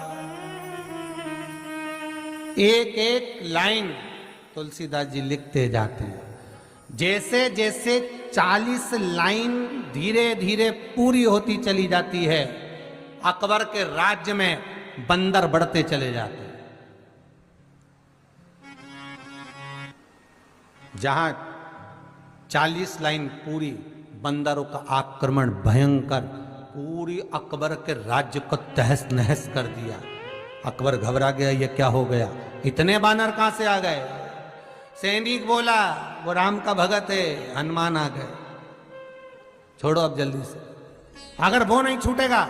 एक एक लाइन तुलसीदास जी लिखते जाते हैं। जैसे जैसे 40 लाइन धीरे धीरे पूरी होती चली जाती है, अकबर के राज्य में बंदर बढ़ते चले जाते हैं। जहां 40 लाइन पूरी, बंदरों का आक्रमण भयंकर पूरी अकबर के राज्य को तहस नहस कर दिया। अकबर घबरा गया, ये क्या हो गया, इतने बानर कहां से आ गए? सैनिक बोला वो राम का भगत है, हनुमान आ गए, छोड़ो अब जल्दी से, अगर वो नहीं छूटेगा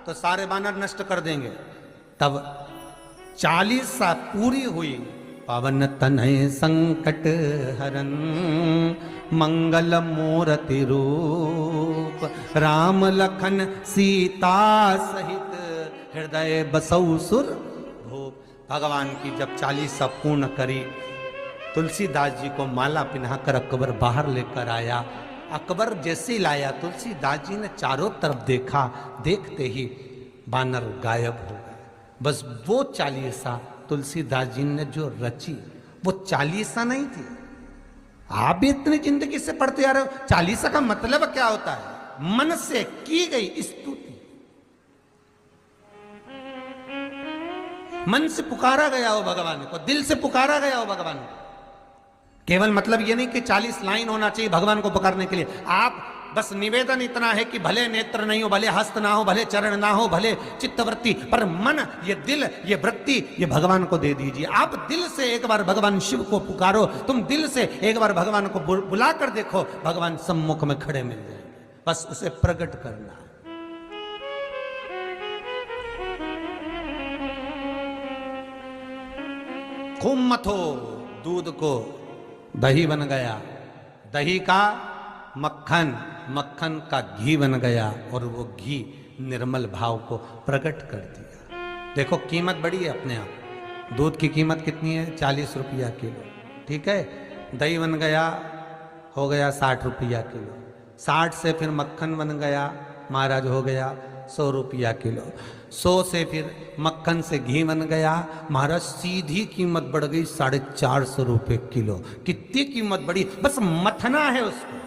तो सारे बानर नष्ट कर देंगे। तब 40 सा पूरी हुई। पावन तनय संकट हरन मंगल मूर्ति रूप, राम लखन सीता सहित हृदय बसौ सुर भूप। भगवान की जब 40 पूर्ण करी, तुलसीदास जी को माला पहनाकर अकबर बाहर लेकर आया। अकबर जैसे लाया, तुलसीदास जी ने चारों तरफ देखा, देखते ही बानर गायब हो गए। बस वो 40 तुलसीदास जी ने जो रची, वो 40 नहीं थी। आप भी इतनी जिंदगी से पढ़ते आ रहे हो, 40 का मतलब क्या होता है? मन से की गई स्तुति, मन से पुकारा गया हो भगवान को, दिल से पुकारा गया हो भगवान को। केवल मतलब ये नहीं कि 40 लाइन होना चाहिए भगवान को पुकारने के लिए। आप बस निवेदन इतना है कि भले नेत्र नहीं हो, भले हस्त ना हो, भले चरण ना हो, भले चित्तवृत्ति, पर मन, ये दिल, ये वृत्ति, ये भगवान को दे दीजिए। आप दिल से एक बार भगवान शिव को पुकारो, तुम दिल से एक बार भगवान को बुला कर देखो, भगवान सम्मुख में खड़े मिल जाएंगे। बस उसे प्रकट करना है। खूब मथो, दूध को दही बन गया, दही का मक्खन, मक्खन का घी बन गया और वो घी निर्मल भाव को प्रकट कर दिया। देखो कीमत बढ़ी है अपने आप। दूध की कीमत कितनी है? 40 रुपया किलो, ठीक है। दही बन गया, हो गया 60 रुपया किलो। 60 से फिर मक्खन बन गया महाराज, हो गया 100 रुपया किलो। 100 से फिर मक्खन से घी बन गया महाराज, सीधी कीमत बढ़ गई 450 रुपये किलो। कितनी कीमत बढ़ी? बस मथना है उसको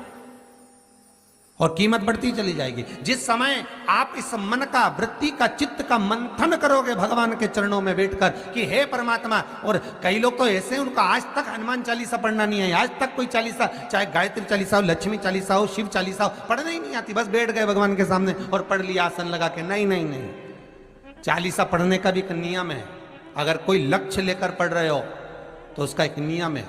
और कीमत बढ़ती चली जाएगी। जिस समय आप इस मन का, वृत्ति का, चित्त का मंथन करोगे भगवान के चरणों में बैठकर कि हे परमात्मा। और कई लोग तो ऐसे हैं, उनका आज तक हनुमान चालीसा पढ़ना नहीं है, आज तक कोई चालीसा, चाहे गायत्री चालीसा हो, लक्ष्मी चालीसा हो, शिव चालीसा हो, पढ़ना ही नहीं आती। बस बैठ गए भगवान के सामने और पढ़ लिया आसन लगा के। नहीं नहीं नहीं, चालीसा पढ़ने का भी एक नियम है। अगर कोई लक्ष्य लेकर पढ़ रहे हो तो उसका एक नियम है।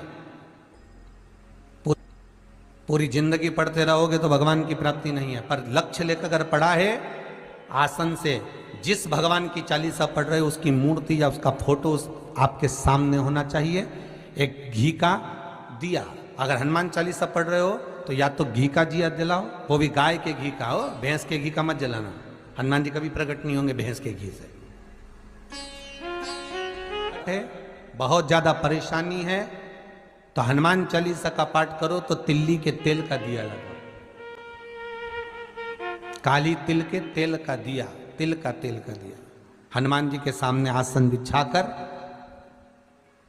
पूरी जिंदगी पढ़ते रहोगे तो भगवान की प्राप्ति नहीं है, पर लक्ष्य लेकर अगर पढ़ा है आसन से, जिस भगवान की चालीसा पढ़ रहे हो उसकी मूर्ति या उसका फोटो आपके सामने होना चाहिए। एक घी का दिया, अगर हनुमान चालीसा पढ़ रहे हो तो या तो घी का दिया जलाओ, वो भी गाय के घी का हो, भैंस के घी का मत जलाना। हनुमान जी कभी प्रकट नहीं होंगे भैंस के घी से। बहुत ज्यादा परेशानी है तो हनुमान चालीसा का पाठ करो तो तिल्ली के तेल का दिया लगाओ, काली तिल के तेल का दिया, तिल का तेल का दिया हनुमान जी के सामने आसन बिछाकर।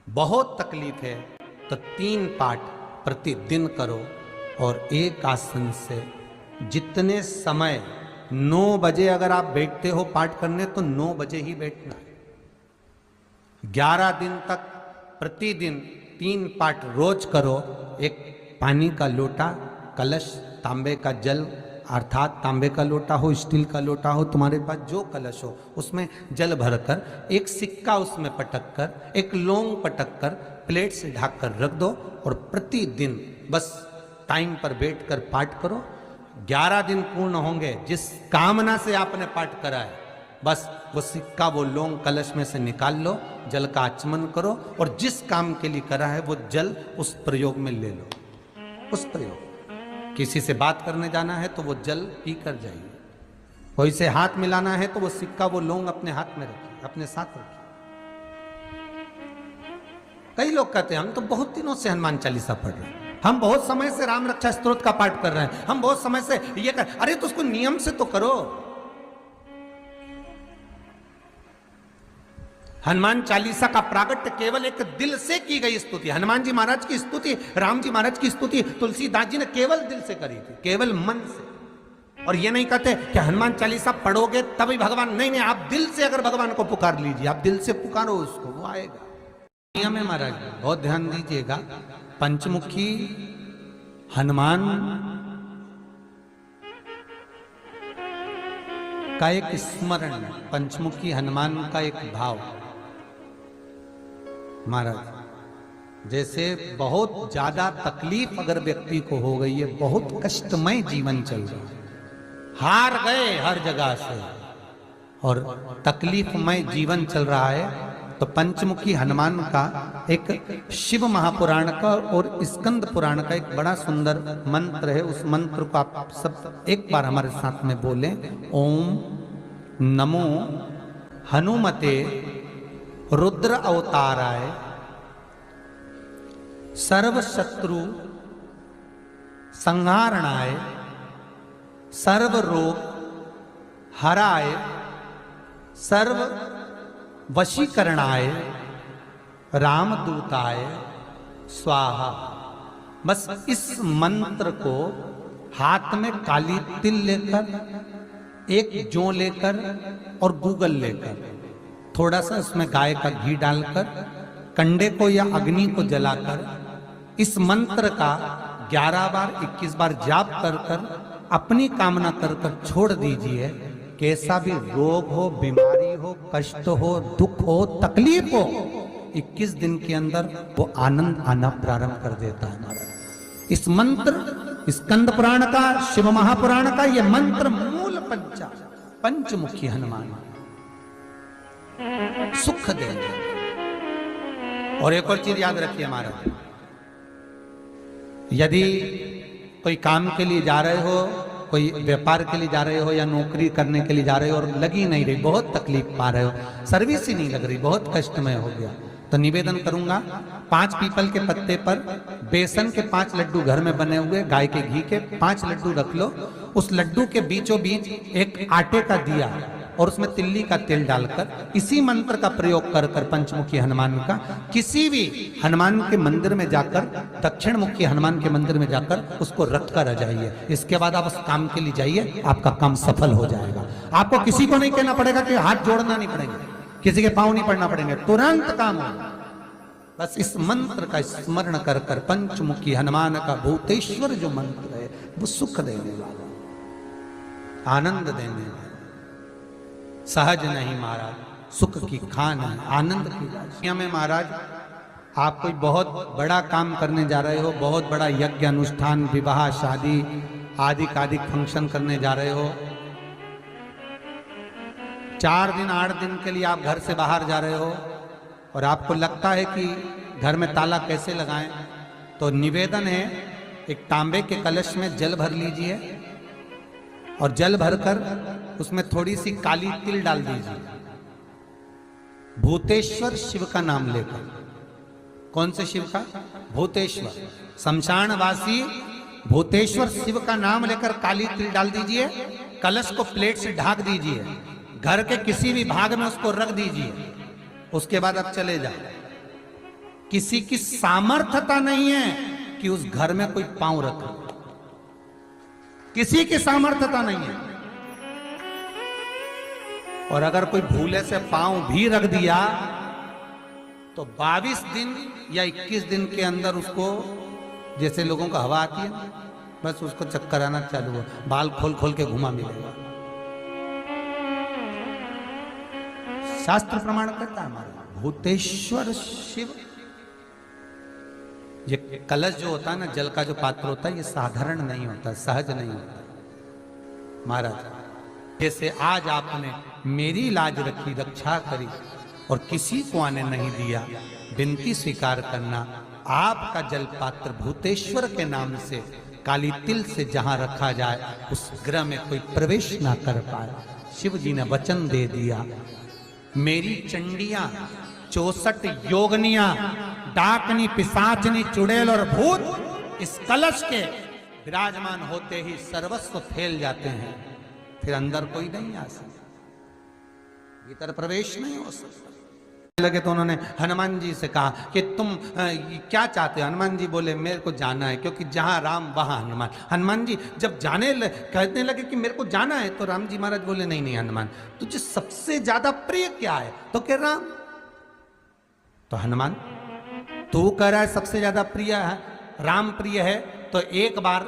बहुत तकलीफ है तो 3 पाठ प्रतिदिन करो और एक आसन से जितने समय 9 बजे अगर आप बैठते हो पाठ करने तो 9 बजे ही बैठना है। 11 दिन तक प्रतिदिन 3 पाठ रोज करो। एक पानी का लोटा, कलश, तांबे का जल अर्थात तांबे का लोटा हो, स्टील का लोटा हो, तुम्हारे पास जो कलश हो उसमें जल भरकर, एक सिक्का उसमें पटक कर, एक लौंग पटक कर प्लेट से ढक कर रख दो और प्रतिदिन बस टाइम पर बैठकर पाठ करो। 11 दिन पूर्ण होंगे, जिस कामना से आपने पाठ करा है बस वो सिक्का, वो लौंग कलश में से निकाल लो, जल का आचमन करो और जिस काम के लिए करा है वो जल उस प्रयोग में ले लो। उस प्रयोग, किसी से बात करने जाना है तो वो जल पी कर जाइए, कोई से हाथ मिलाना है तो वो सिक्का, वो लौंग अपने हाथ में रखिए, अपने साथ रखिए। कई लोग कहते हैं हम तो बहुत दिनों से हनुमान चालीसा पढ़ रहे हैं, हम बहुत समय से राम रक्षा स्तोत्र का पाठ कर रहे हैं, हम बहुत समय से ये कर। अरे तो उसको नियम से तो करो। हनुमान चालीसा का प्रागट्य केवल एक दिल से की गई स्तुति। हनुमान जी महाराज की स्तुति, राम जी महाराज की स्तुति तुलसीदास जी ने केवल दिल से करी थी, केवल मन से। और ये नहीं कहते कि हनुमान चालीसा पढ़ोगे तभी भगवान, नहीं नहीं, आप दिल से अगर भगवान को पुकार लीजिए, आप दिल से पुकारो उसको, वो आएगा। नियम है महाराज, बहुत ध्यान दीजिएगा। पंचमुखी हनुमान का एक स्मरण, पंचमुखी हनुमान का एक भाव। महाराज जैसे बहुत ज्यादा तकलीफ अगर व्यक्ति को हो गई है, बहुत कष्टमय जीवन चल रहा है, हार गए हर जगह से और तकलीफमय जीवन चल रहा है, तो पंचमुखी हनुमान का एक शिव महापुराण का और स्कंद पुराण का एक बड़ा सुंदर मंत्र है। उस मंत्र को आप सब एक बार हमारे साथ में बोलें। ओम नमो हनुमते रुद्र अवताराय सर्व शत्रु संहारणाय सर्व रोग हराय सर्व वशीकरणाय रामदूताय स्वाहा। बस इस मंत्र को हाथ में काली तिल लेकर, एक जौ लेकर और गूगल लेकर, थोड़ा सा उसमें गाय का घी डालकर, कंडे को या अग्नि को जलाकर इस मंत्र का 11 बार 21 बार जाप कर कर अपनी कामना कर कर छोड़ दीजिए। कैसा भी रोग हो, बीमारी हो, कष्ट हो, दुख हो, तकलीफ हो, 21 दिन के अंदर वो आनंद आना प्रारंभ कर देता है। हमारा इस मंत्र, स्कंद पुराण का, शिव महापुराण का ये मंत्र मूल पंचमुखी हनुमान सुख देंगे। और एक और चीज याद रखिए महाराज, यदि कोई काम के लिए जा रहे हो, कोई व्यापार के लिए जा रहे हो या नौकरी करने के लिए जा रहे हो और लगी नहीं रही, बहुत तकलीफ पा रहे हो, सर्विस ही नहीं लग रही, बहुत कष्टमय हो गया, तो निवेदन करूंगा 5 पीपल के पत्ते पर बेसन के 5 लड्डू घर में बने हुए गाय के घी के 5 लड्डू रख लो। उस लड्डू के बीचों बीच एक आटे का दिया और उसमें तिल्ली का तेल डालकर इसी मंत्र का प्रयोग कर कर पंचमुखी हनुमान का किसी भी हनुमान के मंदिर में जाकर, दक्षिण मुखी हनुमान के मंदिर में जाकर उसको रख कर आ जाइए। इसके बाद आप उस काम के लिए जाइए, आपका काम सफल हो जाएगा। आपको किसी को नहीं कहना पड़ेगा कि हाथ जोड़ना नहीं पड़ेगा, किसी के पांव नहीं पड़ना पड़ेंगे, तुरंत काम होगा। बस इस मंत्र का स्मरण कर कर पंचमुखी हनुमान का भूतेश्वर जो मंत्र है वो सुख देने वाला, आनंद देने वाला, सहज नहीं महाराज, सुख की खान है, आनंद की राशि में। महाराज आप कोई बहुत बड़ा काम करने जा रहे हो, बहुत बड़ा यज्ञ अनुष्ठान, विवाह, शादी आदि आदि फंक्शन करने जा रहे हो, 4 दिन 8 दिन के लिए आप घर से बाहर जा रहे हो और आपको लगता है कि घर में ताला कैसे लगाएं, तो निवेदन है एक तांबे के कलश में जल भर लीजिए और जल भरकर उसमें थोड़ी सी काली तिल डाल दीजिए, भूतेश्वर शिव का नाम लेकर। कौन से शिव का? भूतेश्वर, शमशानवासी भूतेश्वर शिव का नाम लेकर काली तिल डाल दीजिए, कलश को प्लेट से ढक दीजिए, घर के किसी भी भाग में उसको रख दीजिए। उसके बाद आप चले जाओ। किसी की सामर्थ्यता नहीं है कि उस घर में कोई पांव रखे, किसी की सामर्थ्यता नहीं है। और अगर कोई भूले से पांव भी रख दिया तो 22 दिन या 21 दिन के अंदर उसको, जैसे लोगों को हवा आती है, बस उसको चक्कर आना चालू हो, बाल खोल खोल के घुमा मिलेगा। शास्त्र प्रमाण करता है हमारा भूतेश्वर शिव। ये कलश जो होता है ना, जल का जो पात्र होता है, ये साधारण नहीं होता, सहज नहीं होता महाराज। जैसे आज आपने मेरी लाज रखी, रक्षा करी और किसी को आने नहीं दिया, विनती स्वीकार करना। आपका जल पात्र भूतेश्वर के नाम से काली तिल से जहां रखा जाए उस ग्रह में कोई प्रवेश ना कर पाए। शिव जी ने वचन दे दिया, मेरी चंडियां 64 योगनियां, डाकनी, पिशाचनी, चुड़ैल और भूत इस कलश के विराजमान होते ही सर्वस्व फैल जाते हैं, फिर अंदर कोई नहीं आ सकता, भीतर प्रवेश नहीं हो सकता। लगे तो उन्होंने हनुमान जी से कहा कि तुम क्या चाहते हो? हनुमान जी बोले मेरे को जाना है, क्योंकि जहां राम वहां हनुमान। हनुमान जी जब कहने लगे कि मेरे को जाना है, तो राम जी महाराज बोले नहीं नहीं हनुमान, तुझे सबसे ज्यादा प्रिय क्या है? तो कह राम। तो हनुमान तू कह रहा है सबसे ज्यादा प्रिय है राम प्रिय है, तो एक बार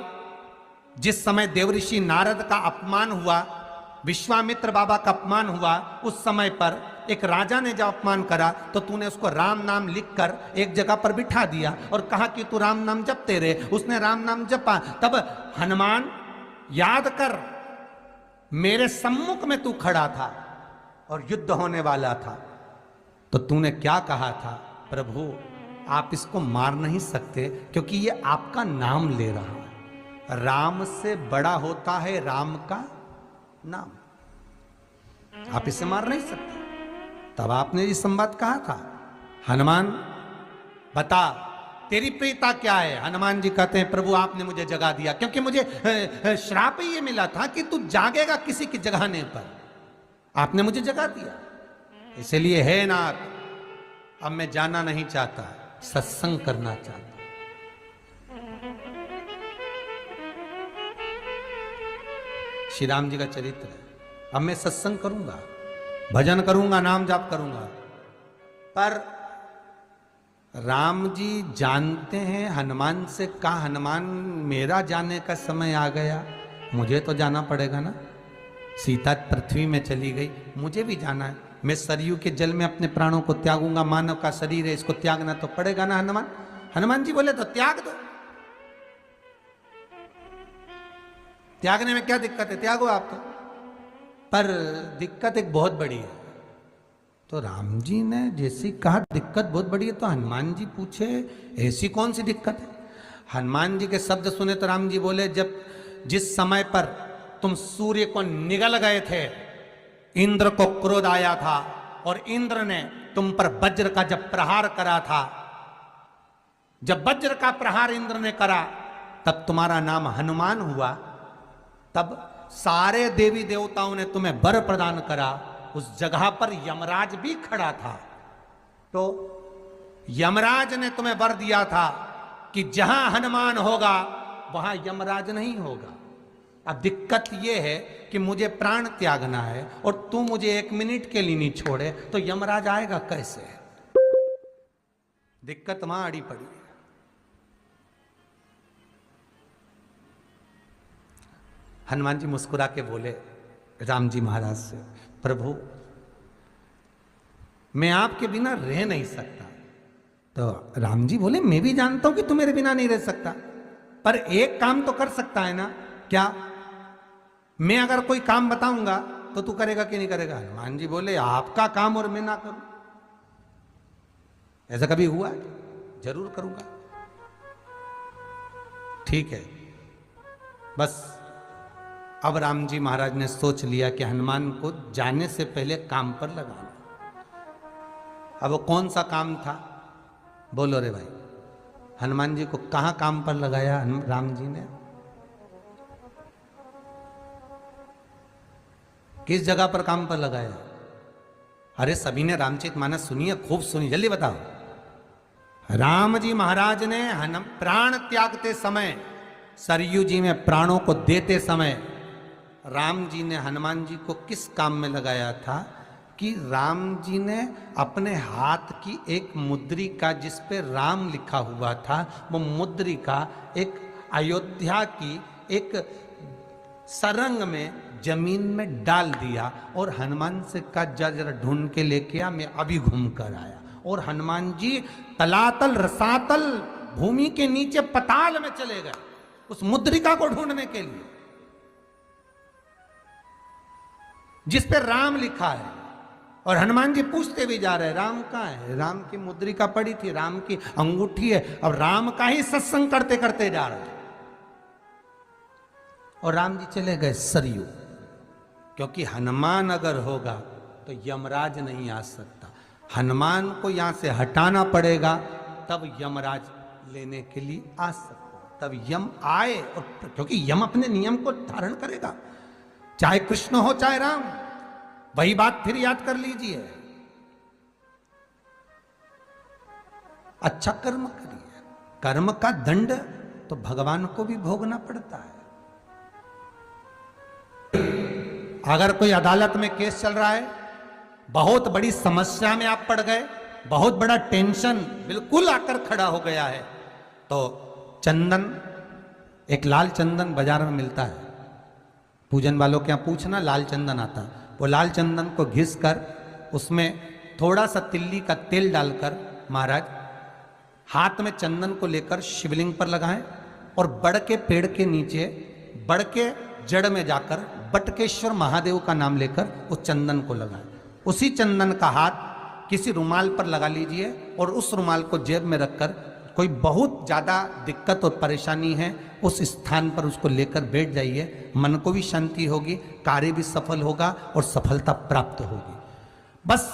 जिस समय देवऋषि नारद का अपमान हुआ, विश्वामित्र बाबा का अपमान हुआ, उस समय पर एक राजा ने जब अपमान करा तो तूने उसको राम नाम लिखकर एक जगह पर बिठा दिया और कहा कि तू राम नाम जपते रहे। उसने राम नाम जपा। तब हनुमान याद कर, मेरे सम्मुख में तू खड़ा था और युद्ध होने वाला था, तो तूने क्या कहा था? प्रभु आप इसको मार नहीं सकते क्योंकि ये आपका नाम ले रहा है। राम से बड़ा होता है राम का नाम, आप इसे मार नहीं सकते। तब आपने ये संवाद कहा था, हनुमान बता तेरी प्रियता क्या है? हनुमान जी कहते हैं प्रभु आपने मुझे जगा दिया, क्योंकि मुझे श्राप ये मिला था कि तू जागेगा किसी की जगाने पर, आपने मुझे जगा दिया। इसलिए है नाथ, अब मैं जाना नहीं चाहता, सत्संग करना चाहता। श्री राम जी का चरित्र है। अब मैं सत्संग करूंगा, भजन करूंगा, नाम जाप करूंगा। पर राम जी जानते हैं हनुमान से कहा, हनुमान मेरा जाने का समय आ गया, मुझे तो जाना पड़ेगा ना। सीता पृथ्वी में चली गई, मुझे भी जाना है। मैं सरयू के जल में अपने प्राणों को त्यागूंगा, मानव का शरीर है, इसको त्यागना तो पड़ेगा ना हनुमान। हनुमान जी बोले तो त्याग दो, त्यागने में क्या दिक्कत है, त्यागो आप तो। पर दिक्कत एक बहुत बड़ी है। तो राम जी ने जैसे कहा दिक्कत बहुत बड़ी है, तो हनुमान जी पूछे ऐसी कौन सी दिक्कत है? हनुमान जी के शब्द सुने तो राम जी बोले, जब जिस समय पर तुम सूर्य को निगल गए थे, इंद्र को क्रोध आया था और इंद्र ने तुम पर वज्र का जब प्रहार करा था, जब वज्र का प्रहार इंद्र ने करा तब तुम्हारा नाम हनुमान हुआ। तब सारे देवी देवताओं ने तुम्हें वर प्रदान करा। उस जगह पर यमराज भी खड़ा था, तो यमराज ने तुम्हें वर दिया था कि जहां हनुमान होगा वहां यमराज नहीं होगा। अब दिक्कत यह है कि मुझे प्राण त्यागना है और तू मुझे 1 मिनट के लिए नहीं छोड़े तो यमराज आएगा कैसे? दिक्कत वहां अड़ी पड़ी है। हनुमान जी मुस्कुरा के बोले राम जी महाराज से, प्रभु मैं आपके बिना रह नहीं सकता। तो राम जी बोले, मैं भी जानता हूं कि तू मेरे बिना नहीं रह सकता, पर एक काम तो कर सकता है ना। क्या? मैं अगर कोई काम बताऊंगा तो तू करेगा कि नहीं करेगा? हनुमान जी बोले, आपका काम और मैं ना करूं, ऐसा कभी हुआ है? जरूर करूंगा। ठीक है। बस अब राम जी महाराज ने सोच लिया कि हनुमान को जाने से पहले काम पर लगाना। अब वो कौन सा काम था? बोलो रे भाई। हनुमान जी को कहां काम पर लगाया राम जी ने? किस जगह पर काम पर लगाया? अरे सभी ने रामचरितमानस सुनी है, खूब सुनी, जल्दी बताओ। राम जी महाराज ने प्राण त्यागते समय, सरयू जी में प्राणों को देते समय राम जी ने हनुमान जी को किस काम में लगाया था कि राम जी ने अपने हाथ की एक मुद्रिका जिस पे राम लिखा हुआ था, वो मुद्रिका एक अयोध्या की एक सरंग में जमीन में डाल दिया और हनुमान से कहा जा जरा ढूंढ के लेके आ, मैं अभी घूम कर आया। और हनुमान जी तलातल रसातल भूमि के नीचे पताल में चले गए उस मुद्रिका को ढूंढने के लिए जिस पे राम लिखा है। और हनुमान जी पूछते भी जा रहे, राम कहाँ है? राम की मुद्रिका पड़ी थी, राम की अंगूठी है। अब राम का ही सत्संग करते करते जा रहे और राम जी चले गए सरयू, क्योंकि हनुमान अगर होगा तो यमराज नहीं आ सकता। हनुमान को यहां से हटाना पड़ेगा तब यमराज लेने के लिए आ सकता, तब यम आए। और क्योंकि यम अपने नियम को धारण करेगा, चाहे कृष्ण हो चाहे राम। वही बात फिर याद कर लीजिए, अच्छा कर्म करिए, कर्म का दंड तो भगवान को भी भोगना पड़ता है। अगर कोई अदालत में केस चल रहा है, बहुत बड़ी समस्या में आप पड़ गए, बहुत बड़ा टेंशन बिल्कुल आकर खड़ा हो गया है, तो चंदन, एक लाल चंदन बाजार में मिलता है, पूजन वालों के यहाँ पूछना, लाल चंदन आता। वो लाल चंदन को घिस कर उसमें थोड़ा सा तिल्ली का तेल डालकर महाराज हाथ में चंदन को लेकर शिवलिंग पर लगाएं और बड़ के पेड़ के नीचे, बड़ के जड़ में जाकर बटकेश्वर महादेव का नाम लेकर उस चंदन को लगाएं। उसी चंदन का हाथ किसी रुमाल पर लगा लीजिए और उस रुमाल को जेब में रखकर कोई बहुत ज़्यादा दिक्कत और परेशानी है उस स्थान पर उसको लेकर बैठ जाइए। मन को भी शांति होगी, कार्य भी सफल होगा और सफलता प्राप्त होगी। बस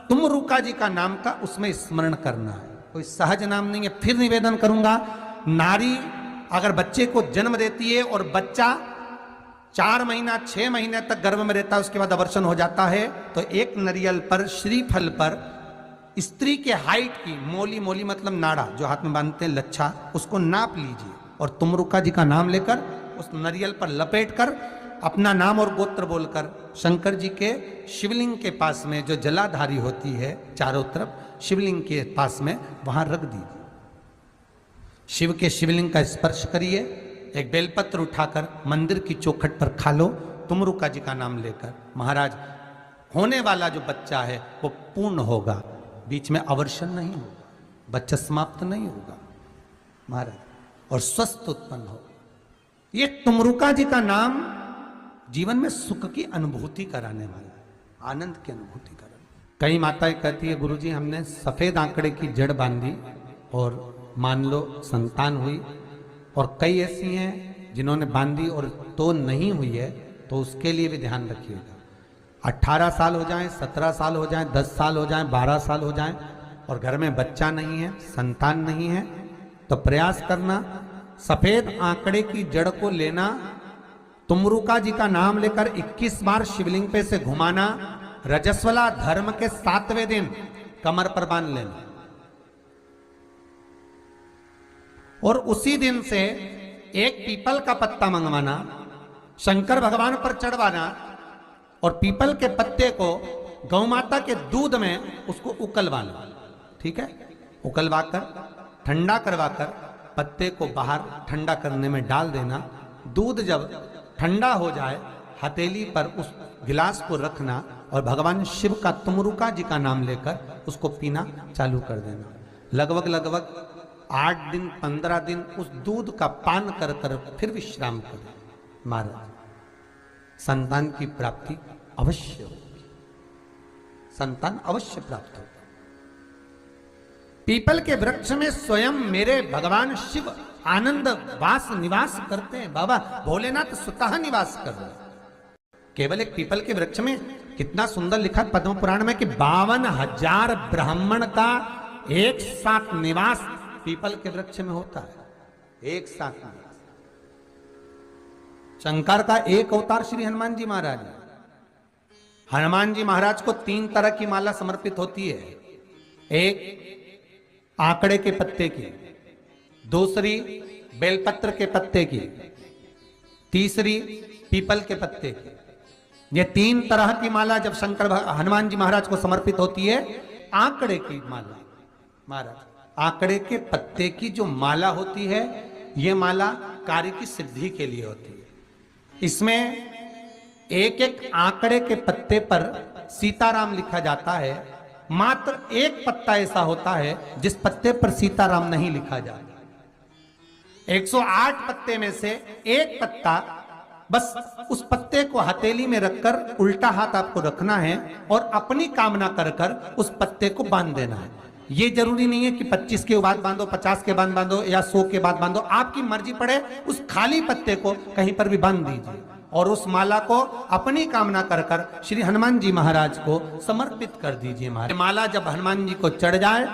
तुम रुका जी का नाम का उसमें स्मरण करना है, कोई सहज नाम नहीं है। फिर निवेदन करूंगा, नारी अगर बच्चे को जन्म देती है और बच्चा 4 महीना 6 महीने तक गर्भ में रहता है, उसके बाद अबॉर्शन हो जाता है, तो एक नारियल पर, श्रीफल पर स्त्री के हाइट की मोली, मोली मतलब नाड़ा जो हाथ में बांधते हैं, लच्छा, उसको नाप लीजिए और तुमरुका जी का नाम लेकर उस नारियल पर लपेट कर अपना नाम और गोत्र बोलकर शंकर जी के शिवलिंग के पास में जो जलाधारी होती है चारों तरफ शिवलिंग के पास में, वहां रख दीजिए। शिव के शिवलिंग का स्पर्श करिए, एक बेलपत्र उठाकर मंदिर की चौखट पर खा लो, तुमरुका जी का नाम लेकर। महाराज होने वाला जो बच्चा है वो पूर्ण होगा, बीच में अवर्षण नहीं होगा, बच्चा समाप्त नहीं होगा महाराज, और स्वस्थ उत्पन्न होगा। ये तुमरुका जी का नाम जीवन में सुख की अनुभूति कराने वाला है, आनंद की अनुभूति कराने। कई माताएं कहती है, गुरुजी हमने सफेद आंकड़े की जड़ बांधी और मान लो संतान हुई, और कई ऐसी हैं जिन्होंने बांधी और तो नहीं हुई है, तो उसके लिए भी ध्यान रखिएगा। 18 साल हो जाएं, 17 साल हो जाएं, 10 साल हो जाएं, 12 साल हो जाएं और घर में बच्चा नहीं है, संतान नहीं है, तो प्रयास करना सफेद आंकड़े की जड़ को लेना, तुमरुका जी का नाम लेकर 21 बार शिवलिंग पे से घुमाना, रजस्वला धर्म के 7वें दिन कमर पर बांध लेना और उसी दिन से एक पीपल का पत्ता मंगवाना, शंकर भगवान पर चढ़वाना और पीपल के पत्ते को गौ माता के दूध में उसको उकलवाना। ठीक है, उकलवाकर ठंडा करवाकर पत्ते को बाहर ठंडा करने में डाल देना। दूध जब ठंडा हो जाए हथेली पर उस गिलास को रखना और भगवान शिव का तुमरुका जी का नाम लेकर उसको पीना चालू कर देना। लगभग 8 दिन 15 दिन उस दूध का पान कर कर फिर विश्राम करें। महाराज, संतान की प्राप्ति अवश्य होगी, संतान अवश्य प्राप्त होगा। पीपल के वृक्ष में स्वयं मेरे भगवान शिव आनंद वास निवास करते हैं। बाबा भोलेनाथ स्वतः निवास कर रहे हैं। केवल एक पीपल के वृक्ष में कितना सुंदर लिखा पद्म पुराण में कि 52,000 ब्राह्मण का एक साथ निवास पीपल के वृक्ष में होता है। एक साथ निवास। शंकर का एक अवतार श्री हनुमान जी महाराज है। हनुमान जी महाराज को 3 तरह की माला समर्पित होती है। एक आंकड़े के पत्ते की, दूसरी बेलपत्र के पत्ते की, तीसरी पीपल के पत्ते की। ये 3 तरह की माला जब शंकर हनुमान जी महाराज को समर्पित होती है। आंकड़े की माला, महाराज आंकड़े के पत्ते की जो माला होती है, ये माला कार्य की सिद्धि के लिए होती है। इसमें एक एक आंकड़े के पत्ते पर सीताराम लिखा जाता है। मात्र एक पत्ता ऐसा होता है जिस पत्ते पर सीताराम नहीं लिखा जाता। 108 पत्ते में से एक पत्ता, बस उस पत्ते को हथेली में रखकर उल्टा हाथ आपको रखना है और अपनी कामना कर कर उस पत्ते को बांध देना है। ये जरूरी नहीं है कि 25 के बाद बांधो, 50 के बाद बांधो या 100 के बाद बांधो, आपकी मर्जी पड़े। उस खाली पत्ते को कहीं पर भी बांध दीजिए और उस माला को अपनी कामना कर कर श्री हनुमान जी महाराज को समर्पित कर दीजिए। माला जब हनुमान जी को चढ़ जाए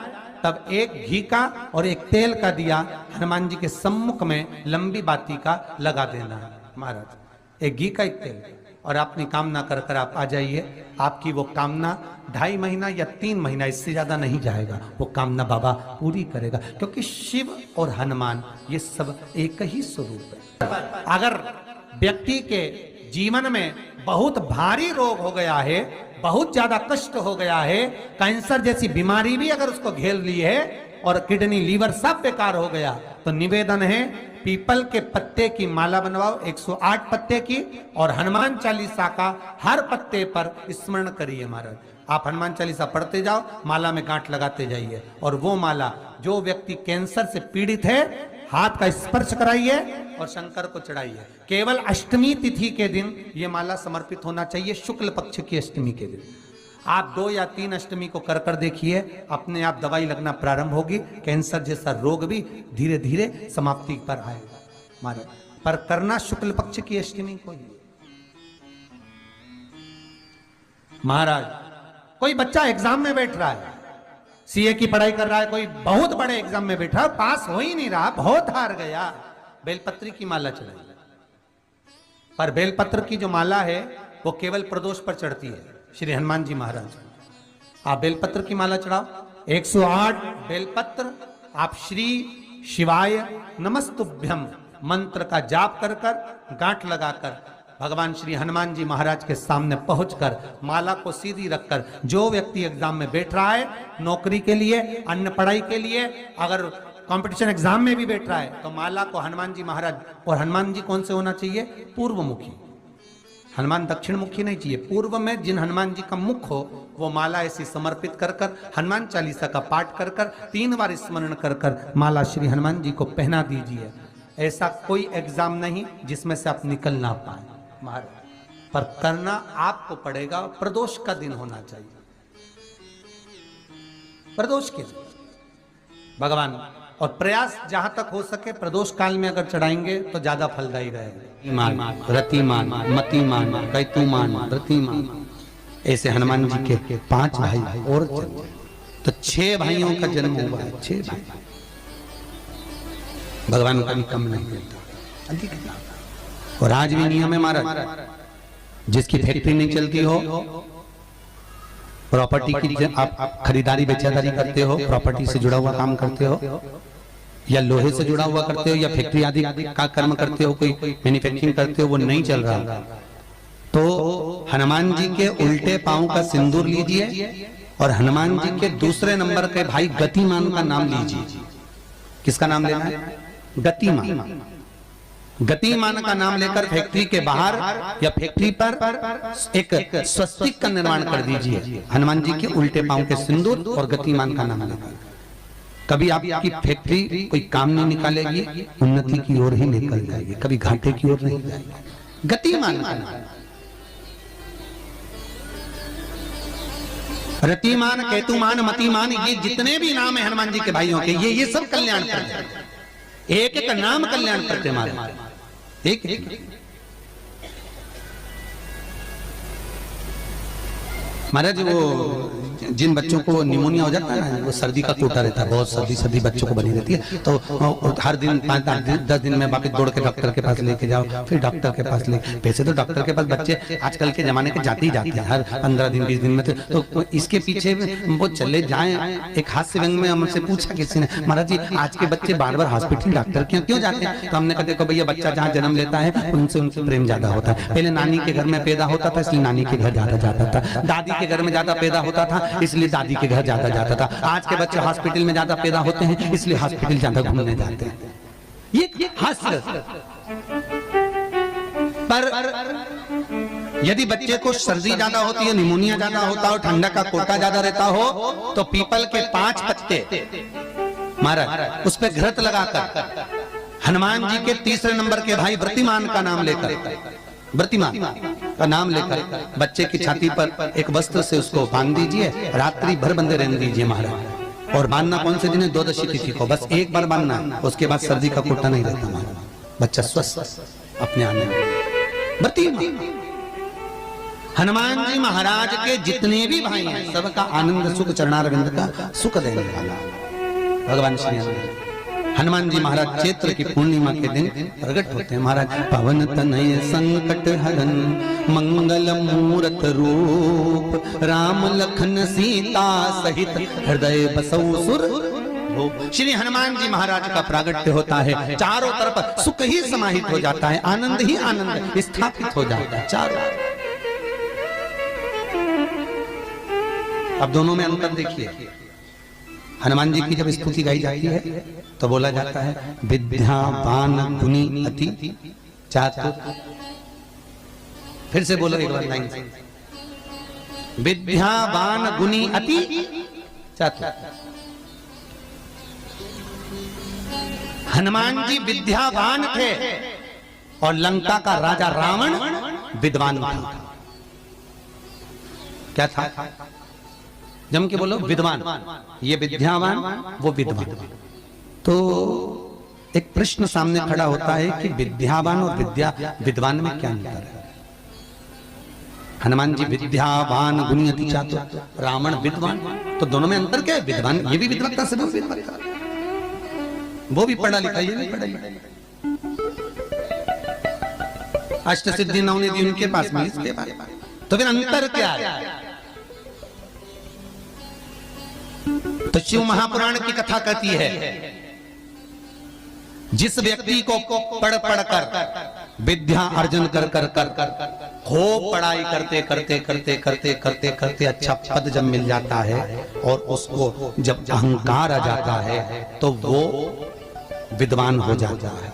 तब एक घी का और एक तेल का दिया हनुमान जी के सम्मुख में लंबी बाती का लगा देना है। महाराज एक घी का, एक तेल, और अपनी कामना कर कर आप आ जाइए। आपकी वो कामना 2.5 महीना या 3 महीना, इससे ज्यादा नहीं जाएगा, वो कामना बाबा पूरी करेगा। क्योंकि शिव और हनुमान ये सब एक ही स्वरूप है। अगर व्यक्ति के जीवन में बहुत भारी रोग हो गया है, बहुत ज्यादा कष्ट हो गया है, कैंसर जैसी बीमारी भी अगर उसको घेर ली है और किडनी लीवर सब बेकार हो गया, तो निवेदन है पीपल के पत्ते की माला बनवाओ, 108 पत्ते की, और हनुमान चालीसा का हर पत्ते पर स्मरण करिए। महाराज आप हनुमान चालीसा पढ़ते जाओ, माला में गांठ लगाते जाइए, और वो माला जो व्यक्ति कैंसर से पीड़ित है हाथ का स्पर्श कराइए और शंकर को चढ़ाइए। केवल अष्टमी तिथि के दिन ये माला समर्पित होना चाहिए, शुक्ल पक्ष की अष्टमी के दिन। आप 2 या 3 अष्टमी को कर कर देखिए, अपने आप दवाई लगना प्रारंभ होगी। कैंसर जैसा रोग भी धीरे धीरे समाप्ति पर आएगा। महाराज पर करना शुक्ल पक्ष की अष्टमी को ही। महाराज कोई बच्चा एग्जाम में बैठ रहा है, सीए की पढ़ाई कर रहा है, कोई बहुत बड़े एग्जाम में बैठा, पास हो ही नहीं रहा, बहुत हार गया, बेलपत्री की माला चढ़ाई। पर बेलपत्र की जो माला है वो केवल प्रदोष पर चढ़ती है। श्री हनुमान जी महाराज आप बेलपत्र की माला चढ़ाओ, 108 बेलपत्र आप श्री शिवाय नमस्तुभ्यम मंत्र का जाप कर कर गांठ लगाकर भगवान श्री हनुमान जी महाराज के सामने पहुंचकर माला को सीधी रखकर, जो व्यक्ति एग्जाम में बैठ रहा है, नौकरी के लिए, अन्य पढ़ाई के लिए, अगर कंपटीशन एग्जाम में भी बैठ रहा है, तो माला को हनुमान जी महाराज, और हनुमान जी कौन से होना चाहिए? पूर्वमुखी। हनुमान दक्षिण मुखी नहीं चाहिए, पूर्व में जिन हनुमान जी का मुख हो वो माला ऐसी समर्पित कर कर हनुमान चालीसा का पाठ कर कर 3 बार स्मरण कर कर माला श्री हनुमान जी को पहना दीजिए। ऐसा कोई एग्जाम नहीं जिसमें से आप निकल ना पाए महाराज, पर करना आपको पड़ेगा। प्रदोष का दिन होना चाहिए, प्रदोष के दिन भगवान और प्रयास जहां तक हो सके प्रदोष काल में अगर चढ़ाएंगे तो ज्यादा फलदायी रहेगा। रतिमान, मतिमान, कैतुमान, रतिमान, ऐसे हनुमान जी के 5 भाई और तो 6 भाइयों का जन्म हुआ है। 6 भाई भगवान का भी कम नहीं देता, अधिक। और आज भी नियम है महाराज, जिसकी फैक्ट्री नहीं चलती हो, प्रॉपर्टी की आप खरीदारी बेचादारी करते हो, प्रॉपर्टी से जुड़ा हुआ काम करते हो, या लोहे से जुड़ा हुआ करते हो, या फैक्ट्री आदि का कर्म करते हो, कोई मैन्युफैक्चरिंग करते हो, वो नहीं चल रहा, तो हनुमान जी के उल्टे पांव का सिंदूर लीजिए और हनुमान जी के दूसरे नंबर के भाई गतिमान का नाम लीजिए। किसका नाम लेना है? गतिमान। गतिमान का नाम लेकर फैक्ट्री के बाहर या फैक्ट्री पर एक स्वस्तिक का निर्माण कर दीजिए, हनुमान जी के उल्टे पांव के सिंदूर और गतिमान का नाम लेकर। कभी आपकी फैक्ट्री कोई काम नहीं निकालेगी, उन्नति की ओर ही निकल जाएगी, कभी घाटे की ओर नहीं जाएगी। गतिमान का नाम, रतिमान, केतुमान, मतिमान, ये जितने भी नाम है हनुमान जी के भाइयों के, ये सब कल्याण करते हैं। एक एक नाम कल्याण करते हमारे, एक महाराज। वो जिन बच्चों को निमोनिया हो जाता है ना, वो सर्दी का कोटा रहता है, बहुत सर्दी बच्चों को बनी रहती है, तो हर दिन 5-10 दिन में बाकी दौड़ के डॉक्टर के पास लेके जाओ, फिर डॉक्टर के पास ले। वैसे तो डॉक्टर के पास बच्चे आजकल के जमाने के जाते ही जाते हैं, हर 15 दिन 20 दिन में। तो इसके पीछे वो चले जाएं। एक हास्य व्यंग में हमसे पूछा किसी ने, महाराज जी आज के बच्चे बार बार हॉस्पिटल डॉक्टर क्यों जाते हैं? तो हमने कहा देखो भैया, बच्चा जहाँ जन्म लेता है उनसे प्रेम ज्यादा होता है। पहले नानी के घर में पैदा होता था, इसलिए नानी के घर ज्यादा जाता था, दादी के घर में ज्यादा पैदा होता था, इसलिए दादी के घर ज्यादा जाता था। आज के बच्चे हॉस्पिटल में ज्यादा पैदा होते हैं, इसलिए हॉस्पिटल ज्यादा घूमने जाते हैं। ये हास्य। पर यदि बच्चे को सर्दी ज्यादा होती है, निमोनिया ज्यादा होता हो, ठंडा का कोटा ज्यादा रहता हो, तो पीपल के 5 पत्ते महाराज उस पर घृत लगाकर हनुमान जी के तीसरे नंबर के भाई व्रतिमान का नाम लेकर, व्रतिमान का नाम लेकर बच्चे की छाती पर एक वस्त्र से उसको बांध दीजिए, रात्रि भर बंधे रहने दीजिए महाराज। और बांधना कौन से दिन है? 12 तिथि को, बस एक बार बांधना, उसके बाद सर्दी का कोटा नहीं रहता महाराज, बच्चा स्वस्थ अपने आने में। व्रतिमान हनुमान जी महाराज के जितने भी भाई हैं, सबका आनंद सुख चरणारविंद का सुख देने वाला भगवान श्री हनुमान जी महाराज चैत्र की पूर्णिमा के दिन प्रकट होते हैं महाराज। पवन तनय संकट हरन मंगल मूरत रूप, राम लखन सीता सहित हृदय बसौ सुर। श्री हनुमान जी महाराज का प्रागट्य होता है, चारों तरफ सुख ही समाहित हो जाता है, आनंद ही आनंद स्थापित हो जाता है चारों। अब दोनों में अंतर देखिए। हनुमान जी की जब स्तुति गाई जाती है तो बोला जाता है विद्यावान गुणी अति चातुर। फिर से बोलो एक बार लाइन से, विद्यावान गुणी अति चातुर। हनुमान जी विद्यावान थे और लंका का राजा रावण विद्वान था। क्या था? जम के बोलो विद्वान। ये विद्यावान, वो विद्वान। तो एक प्रश्न सामने खड़ा होता है कि विद्यावान और विद्वान में क्या अंतर है? हनुमान जी विद्यावान गुणी अति चातुर, रावण विद्वान, तो दोनों में अंतर क्या है? विद्वान ये भी विद्वत्ता से विद्वत्ता, वो भी पढ़ा लिखा, ये भी पढ़ा लिखा। अष्ट सिद्धि नवनिधि उनके पास में, इसके पास। तो फिर अंतर क्या है? तो शिव महापुराण की कथा कहती है, जिस व्यक्ति को पढ़ कर विद्या अर्जन कर खूब पढ़ाई करते करते करते करते करते करते अच्छा पद जब मिल जाता है और उसको जब अहंकार आ जाता है तो वो विद्वान हो जाता है।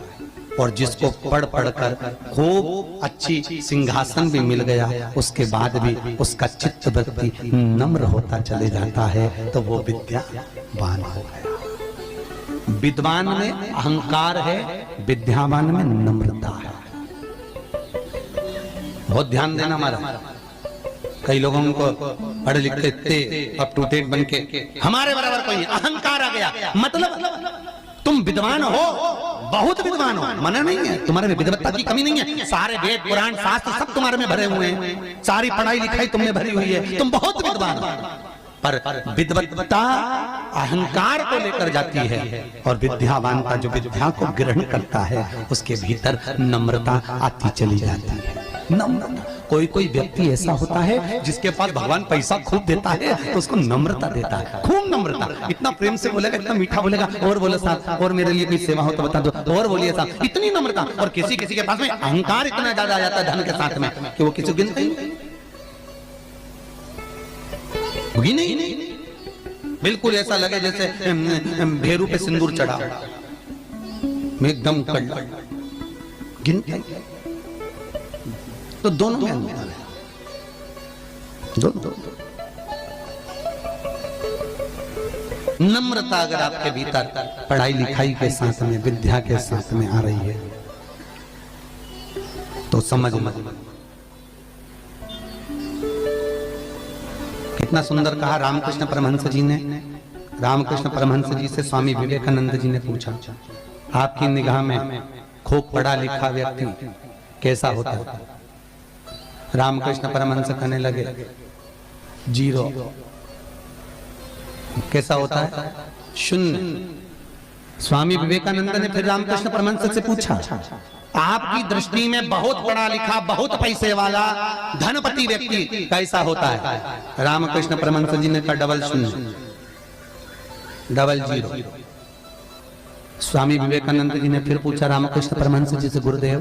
और जिसको पढ़ कर खूब अच्छी सिंहासन भी मिल गया, उसके बाद भी उसका चित्त वृत्ति नम्र होता चले जाता है, तो वो विद्यावान हो गया। विद्वान में अहंकार है, विद्यावान में नम्रता है। बहुत ध्यान देना हमारा। कई लोगों को पढ़े लिखे थे, अप टू डेट बन के हमारे बराबर कोई अहंकार आ गया, मतलब तुम विद्वान हो, बहुत विद्वान हो, मना नहीं है, तुम्हारे में विद्वत्ता की कमी नहीं है, सारे वेद पुराण शास्त्र सब तुम्हारे में भरे हुए हैं, सारी पढ़ाई लिखाई तुमने भरी हुई है, तुम बहुत विद्वान हो। पर विद्वत्ता अहंकार को लेकर जाती है, और विद्यावान का जो विद्या को ग्रहण करता है उसके भीतर नम्रता आती चली जाती है। नम्रता, कोई व्यक्ति ऐसा होता है जिसके पास भगवान पैसा खूब देता है तो उसको नम्रता देता है, खूब नम्रता, इतना प्रेम से बोलेगा, इतना मीठा बोलेगा, और बोलो साहब और मेरे लिए कोई सेवा हो तो बता दो, और बोलिए साहब, इतनी नम्रता। और किसी के पास में अहंकार इतना ज्यादा आ जाता है धन के साथ में कि वो किसी गिनते ही नहीं, बिल्कुल ऐसा लगे जैसे भेरू पे सिंदूर चढ़ा, एकदम कड़ गिनते। तो दोनों में अंतर है, नम्रता अगर आपके भीतर पढ़ाई लिखाई के साथ में, विद्या के साथ में आ रही है तो समझ कितना सुंदर कहा रामकृष्ण परमहंस जी ने। रामकृष्ण परमहंस जी से स्वामी विवेकानंद जी ने पूछा, आपकी निगाह में खूब पढ़ा लिखा व्यक्ति कैसा होता है? रामकृष्ण परमहंस कहने लगे, जीरो। कैसा होता है? शून्य। स्वामी विवेकानंद ने फिर रामकृष्ण परमहंस से पूछा, आपकी दृष्टि में बहुत पढ़ा लिखा, बहुत पैसे वाला धनपति व्यक्ति कैसा होता है? रामकृष्ण परमहंस जी ने कहा, डबल शून्य, डबल जीरो। स्वामी विवेकानंद जी ने फिर पूछा रामकृष्ण परमहंस जी से, गुरुदेव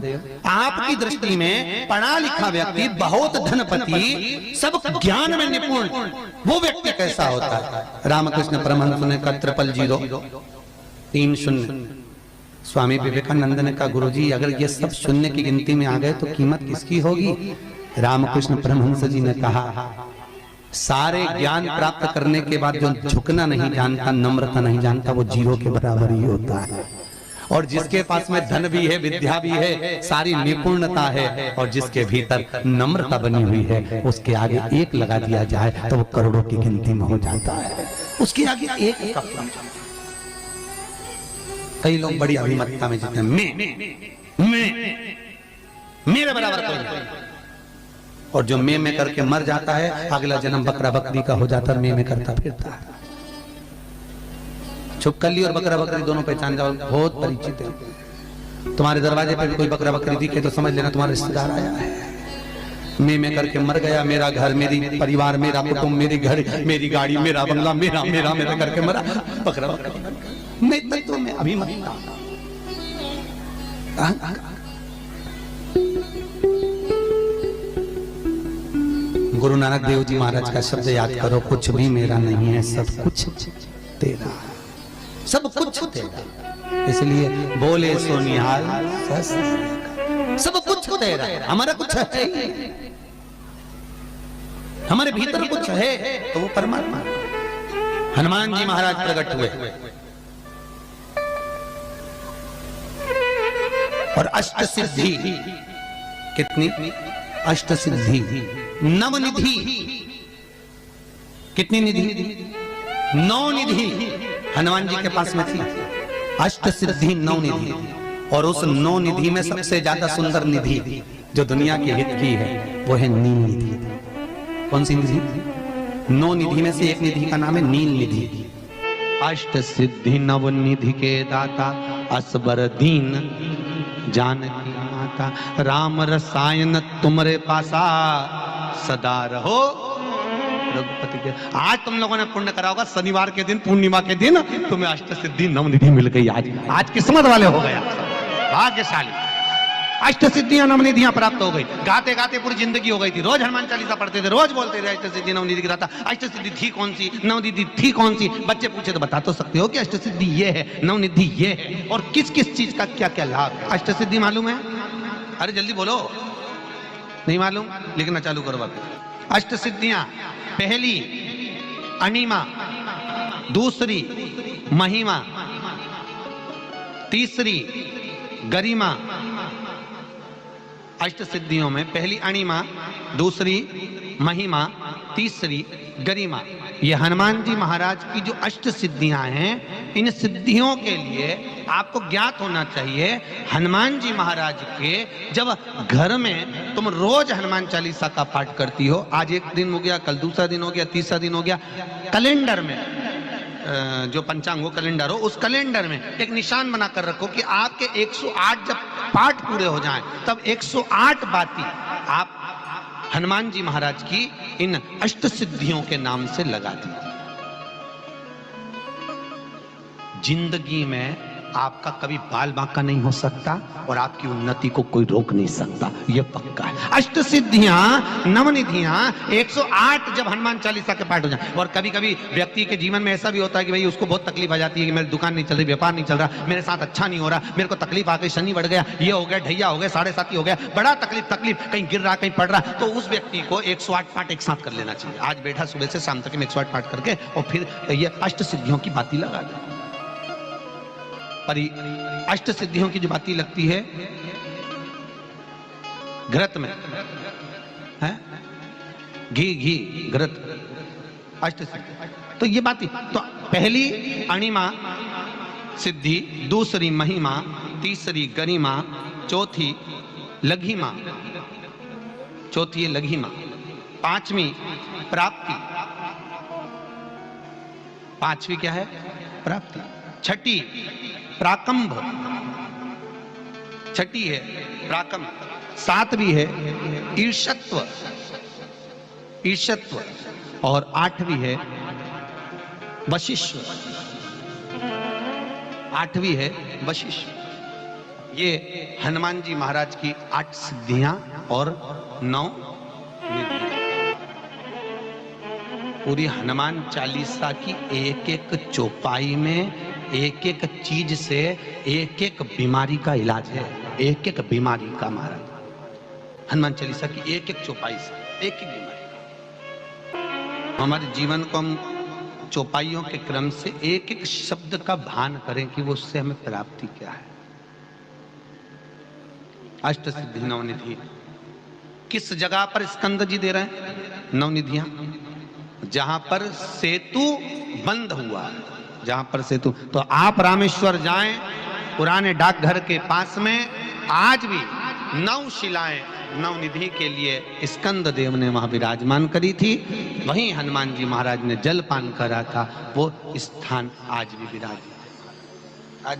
आपकी दृष्टि में पढ़ा लिखा व्यक्ति, बहुत धनपति, सब ज्ञान में निपुण, वो व्यक्ति कैसा होता है? रामकृष्ण परमहंस ने कहा, ट्रिपल जीरो, 3 शून्य। स्वामी विवेकानंद ने कहा, गुरुजी अगर ये सब शून्य की गिनती में आ गए तो कीमत किसकी होगी? रामकृष्ण परमहंस जी ने कहा, सारे ज्ञान प्राप्त करने के बाद जो झुकना नहीं जानता, नम्रता नहीं जानता, वो जीरो के बराबर ही होता है। और जिसके पास में धन भी है, विद्या भी है, सारी निपुणता है, और जिसके भीतर नम्रता बनी हुई है, उसके आगे एक लगा दिया जाए तो वो करोड़ों की गिनती में हो जाता है। उसके आगे एक का कई लोग बड़ी अभिमतता में जीते हैं, मेरे बराबर कोई नहीं। और जो में करके मर जाता है, अगला जन्म बकरा बकरी का हो जाता है, में करता फिरता है। छुपकली और बकरा बकरी दोनों पहचान जाओ, बहुत परिचित है। तुम्हारे दरवाजे पे भी कोई बकरा बकरी दिखे तो समझ लेना तुम्हारा रिश्तेदार आया है। में करके मर गया, मेरा घर, मेरी परिवार, मेरा कुटुंब, मेरी घर, मेरी गाड़ी, मेरा बंगला, मेरा मेरा मेरा करके मरा, बकरा बकरा। मैं तत्व में अभिमतता, गुरु नानक देव जी महाराज का शब्द याद करो, कुछ भी मेरा नहीं है, सब कुछ तेरा, सब कुछ तेरा। इसलिए बोले सो निहाल, सब कुछ तेरा, हमारा कुछ है, हमारे भीतर कुछ है तो वो परमात्मा। हनुमान जी महाराज प्रकट हुए और अष्ट सिद्धि, कितनी? अष्ट सिद्धि, नवनिधि। कितनी निधि? 9 निधि हनुमान जी के पास में थी। अष्ट सिद्धि 9 निधि, और उस 9 निधि में सबसे ज्यादा सुंदर निधि जो दुनिया के हित की है वो है नील निधि। कौन सी निधि? 9 निधि में से एक निधि का नाम है नील निधि। अष्ट सिद्धि नव निधि के दाता, असबर दीन जानकी माता, राम रसायन तुम्हारे पासा सदा रहो रघुपति के। आज तुम लोगों ने पुण्य करा होगा, शनिवार के दिन, पूर्णिमा के दिन तुम्हें अष्ट सिद्धि नवनिधि मिल गई। आज किस्मत वाले हो गया, भाग्यशाली। अष्ट सिद्धियां नवनिधियां प्राप्त हो गई, गाते गाते पूरी जिंदगी हो गई थी। रोज हनुमान चालीसा पढ़ते थे, रोज बोलते थे अष्ट सिद्धि नवनिधि की गाता। अष्ट सिद्धि थी कौन सी, नवनिधि थी कौन सी? बच्चे पूछे तो बता तो सकते हो कि अष्ट सिद्धि ये है, नवनिधि ये है, और किस किस चीज का क्या क्या लाभ। अष्ट सिद्धि मालूम है? अरे जल्दी बोलो, नहीं मालूम? लिखना चालू करो वापस। अष्ट सिद्धियां, पहली अणिमा, दूसरी महिमा, तीसरी गरिमा। अष्ट सिद्धियों में पहली अणिमा, दूसरी महिमा, तीसरी गरिमा। ये हनुमान जी महाराज की जो अष्ट सिद्धियां हैं, इन सिद्धियों के लिए आपको ज्ञात होना चाहिए, हनुमान जी महाराज के जब घर में तुम रोज हनुमान चालीसा का पाठ करती हो, आज एक दिन हो गया, कल दूसरा दिन हो गया, तीसरा दिन हो गया, कैलेंडर में जो पंचांग हो कैलेंडर हो, उस कैलेंडर में एक निशान बनाकर रखो कि आपके 108 जब पाठ पूरे हो जाएं तब 108 बाती आप हनुमान जी महाराज की इन अष्ट सिद्धियों के नाम से लगा दीजिए। जिंदगी में आपका कभी बाल बांका नहीं हो सकता और आपकी उन्नति को कोई रोक नहीं सकता, यह पक्का है। अष्ट सिद्धियां, नवनिधियां 108 जब हनुमान चालीसा के पाठ हो जाए। और कभी कभी व्यक्ति के जीवन में ऐसा भी होता है कि भाई उसको बहुत तकलीफ आ जाती है कि मेरी दुकान नहीं चल रही, व्यापार नहीं चल रहा, मेरे साथ अच्छा नहीं हो रहा, मेरे को तकलीफ आ गई, शनि बढ़ गया, ये हो गया, ढैया हो गया, 7.5 हो गया, बड़ा तकलीफ, कहीं गिर रहा, कहीं पड़ रहा, तो उस व्यक्ति को 108 पाठ एक साथ कर लेना चाहिए। आज बैठा सुबह से शाम तक 108 पाठ करके और फिर ये अष्ट सिद्धियों की बाती लगा दे। पर अष्ट सिद्धियों की जो बाती लगती है घृत में है, घी घृत, अष्ट सिद्धि, तो ये बाती, तो पहली अणिमा सिद्धि, दूसरी महिमा, तीसरी गरिमा, चौथी लघिमा, चौथी है लघिमा, पांचवी प्राप्ति, पांचवी क्या है? प्राप्ति। छठी प्राकंभ, छठी है प्राकंभ, सातवीं है ईर्षत्व, ईर्षत्व, और आठवीं है वशिष्ठ, आठवीं है वशिष्ठ। ये हनुमान जी महाराज की 8 सिद्धियां और 9 निधियां। पूरी हनुमान चालीसा की एक एक चौपाई में एक एक चीज से एक एक बीमारी का इलाज है, एक एक बीमारी का महाराज। हनुमान चालीसा की एक एक चौपाई से एक एक बीमारी। हमारे जीवन को हम चौपाइयों के क्रम से एक एक शब्द का भान करें कि वो उससे हमें प्राप्ति क्या है। अष्ट सिद्धि नवनिधि किस जगह पर स्कंद जी दे रहे हैं? नवनिधियां जहां पर सेतु बंद हुआ है, जहां पर सेतु, तो आप रामेश्वर जाएं, पुराने डाकघर के पास में आज भी 9 शिलाएं नवनिधि के लिए स्कंद देव ने वहां विराजमान करी थी, वहीं हनुमान जी महाराज ने जलपान करा था, वो स्थान आज भी विराजमान। आज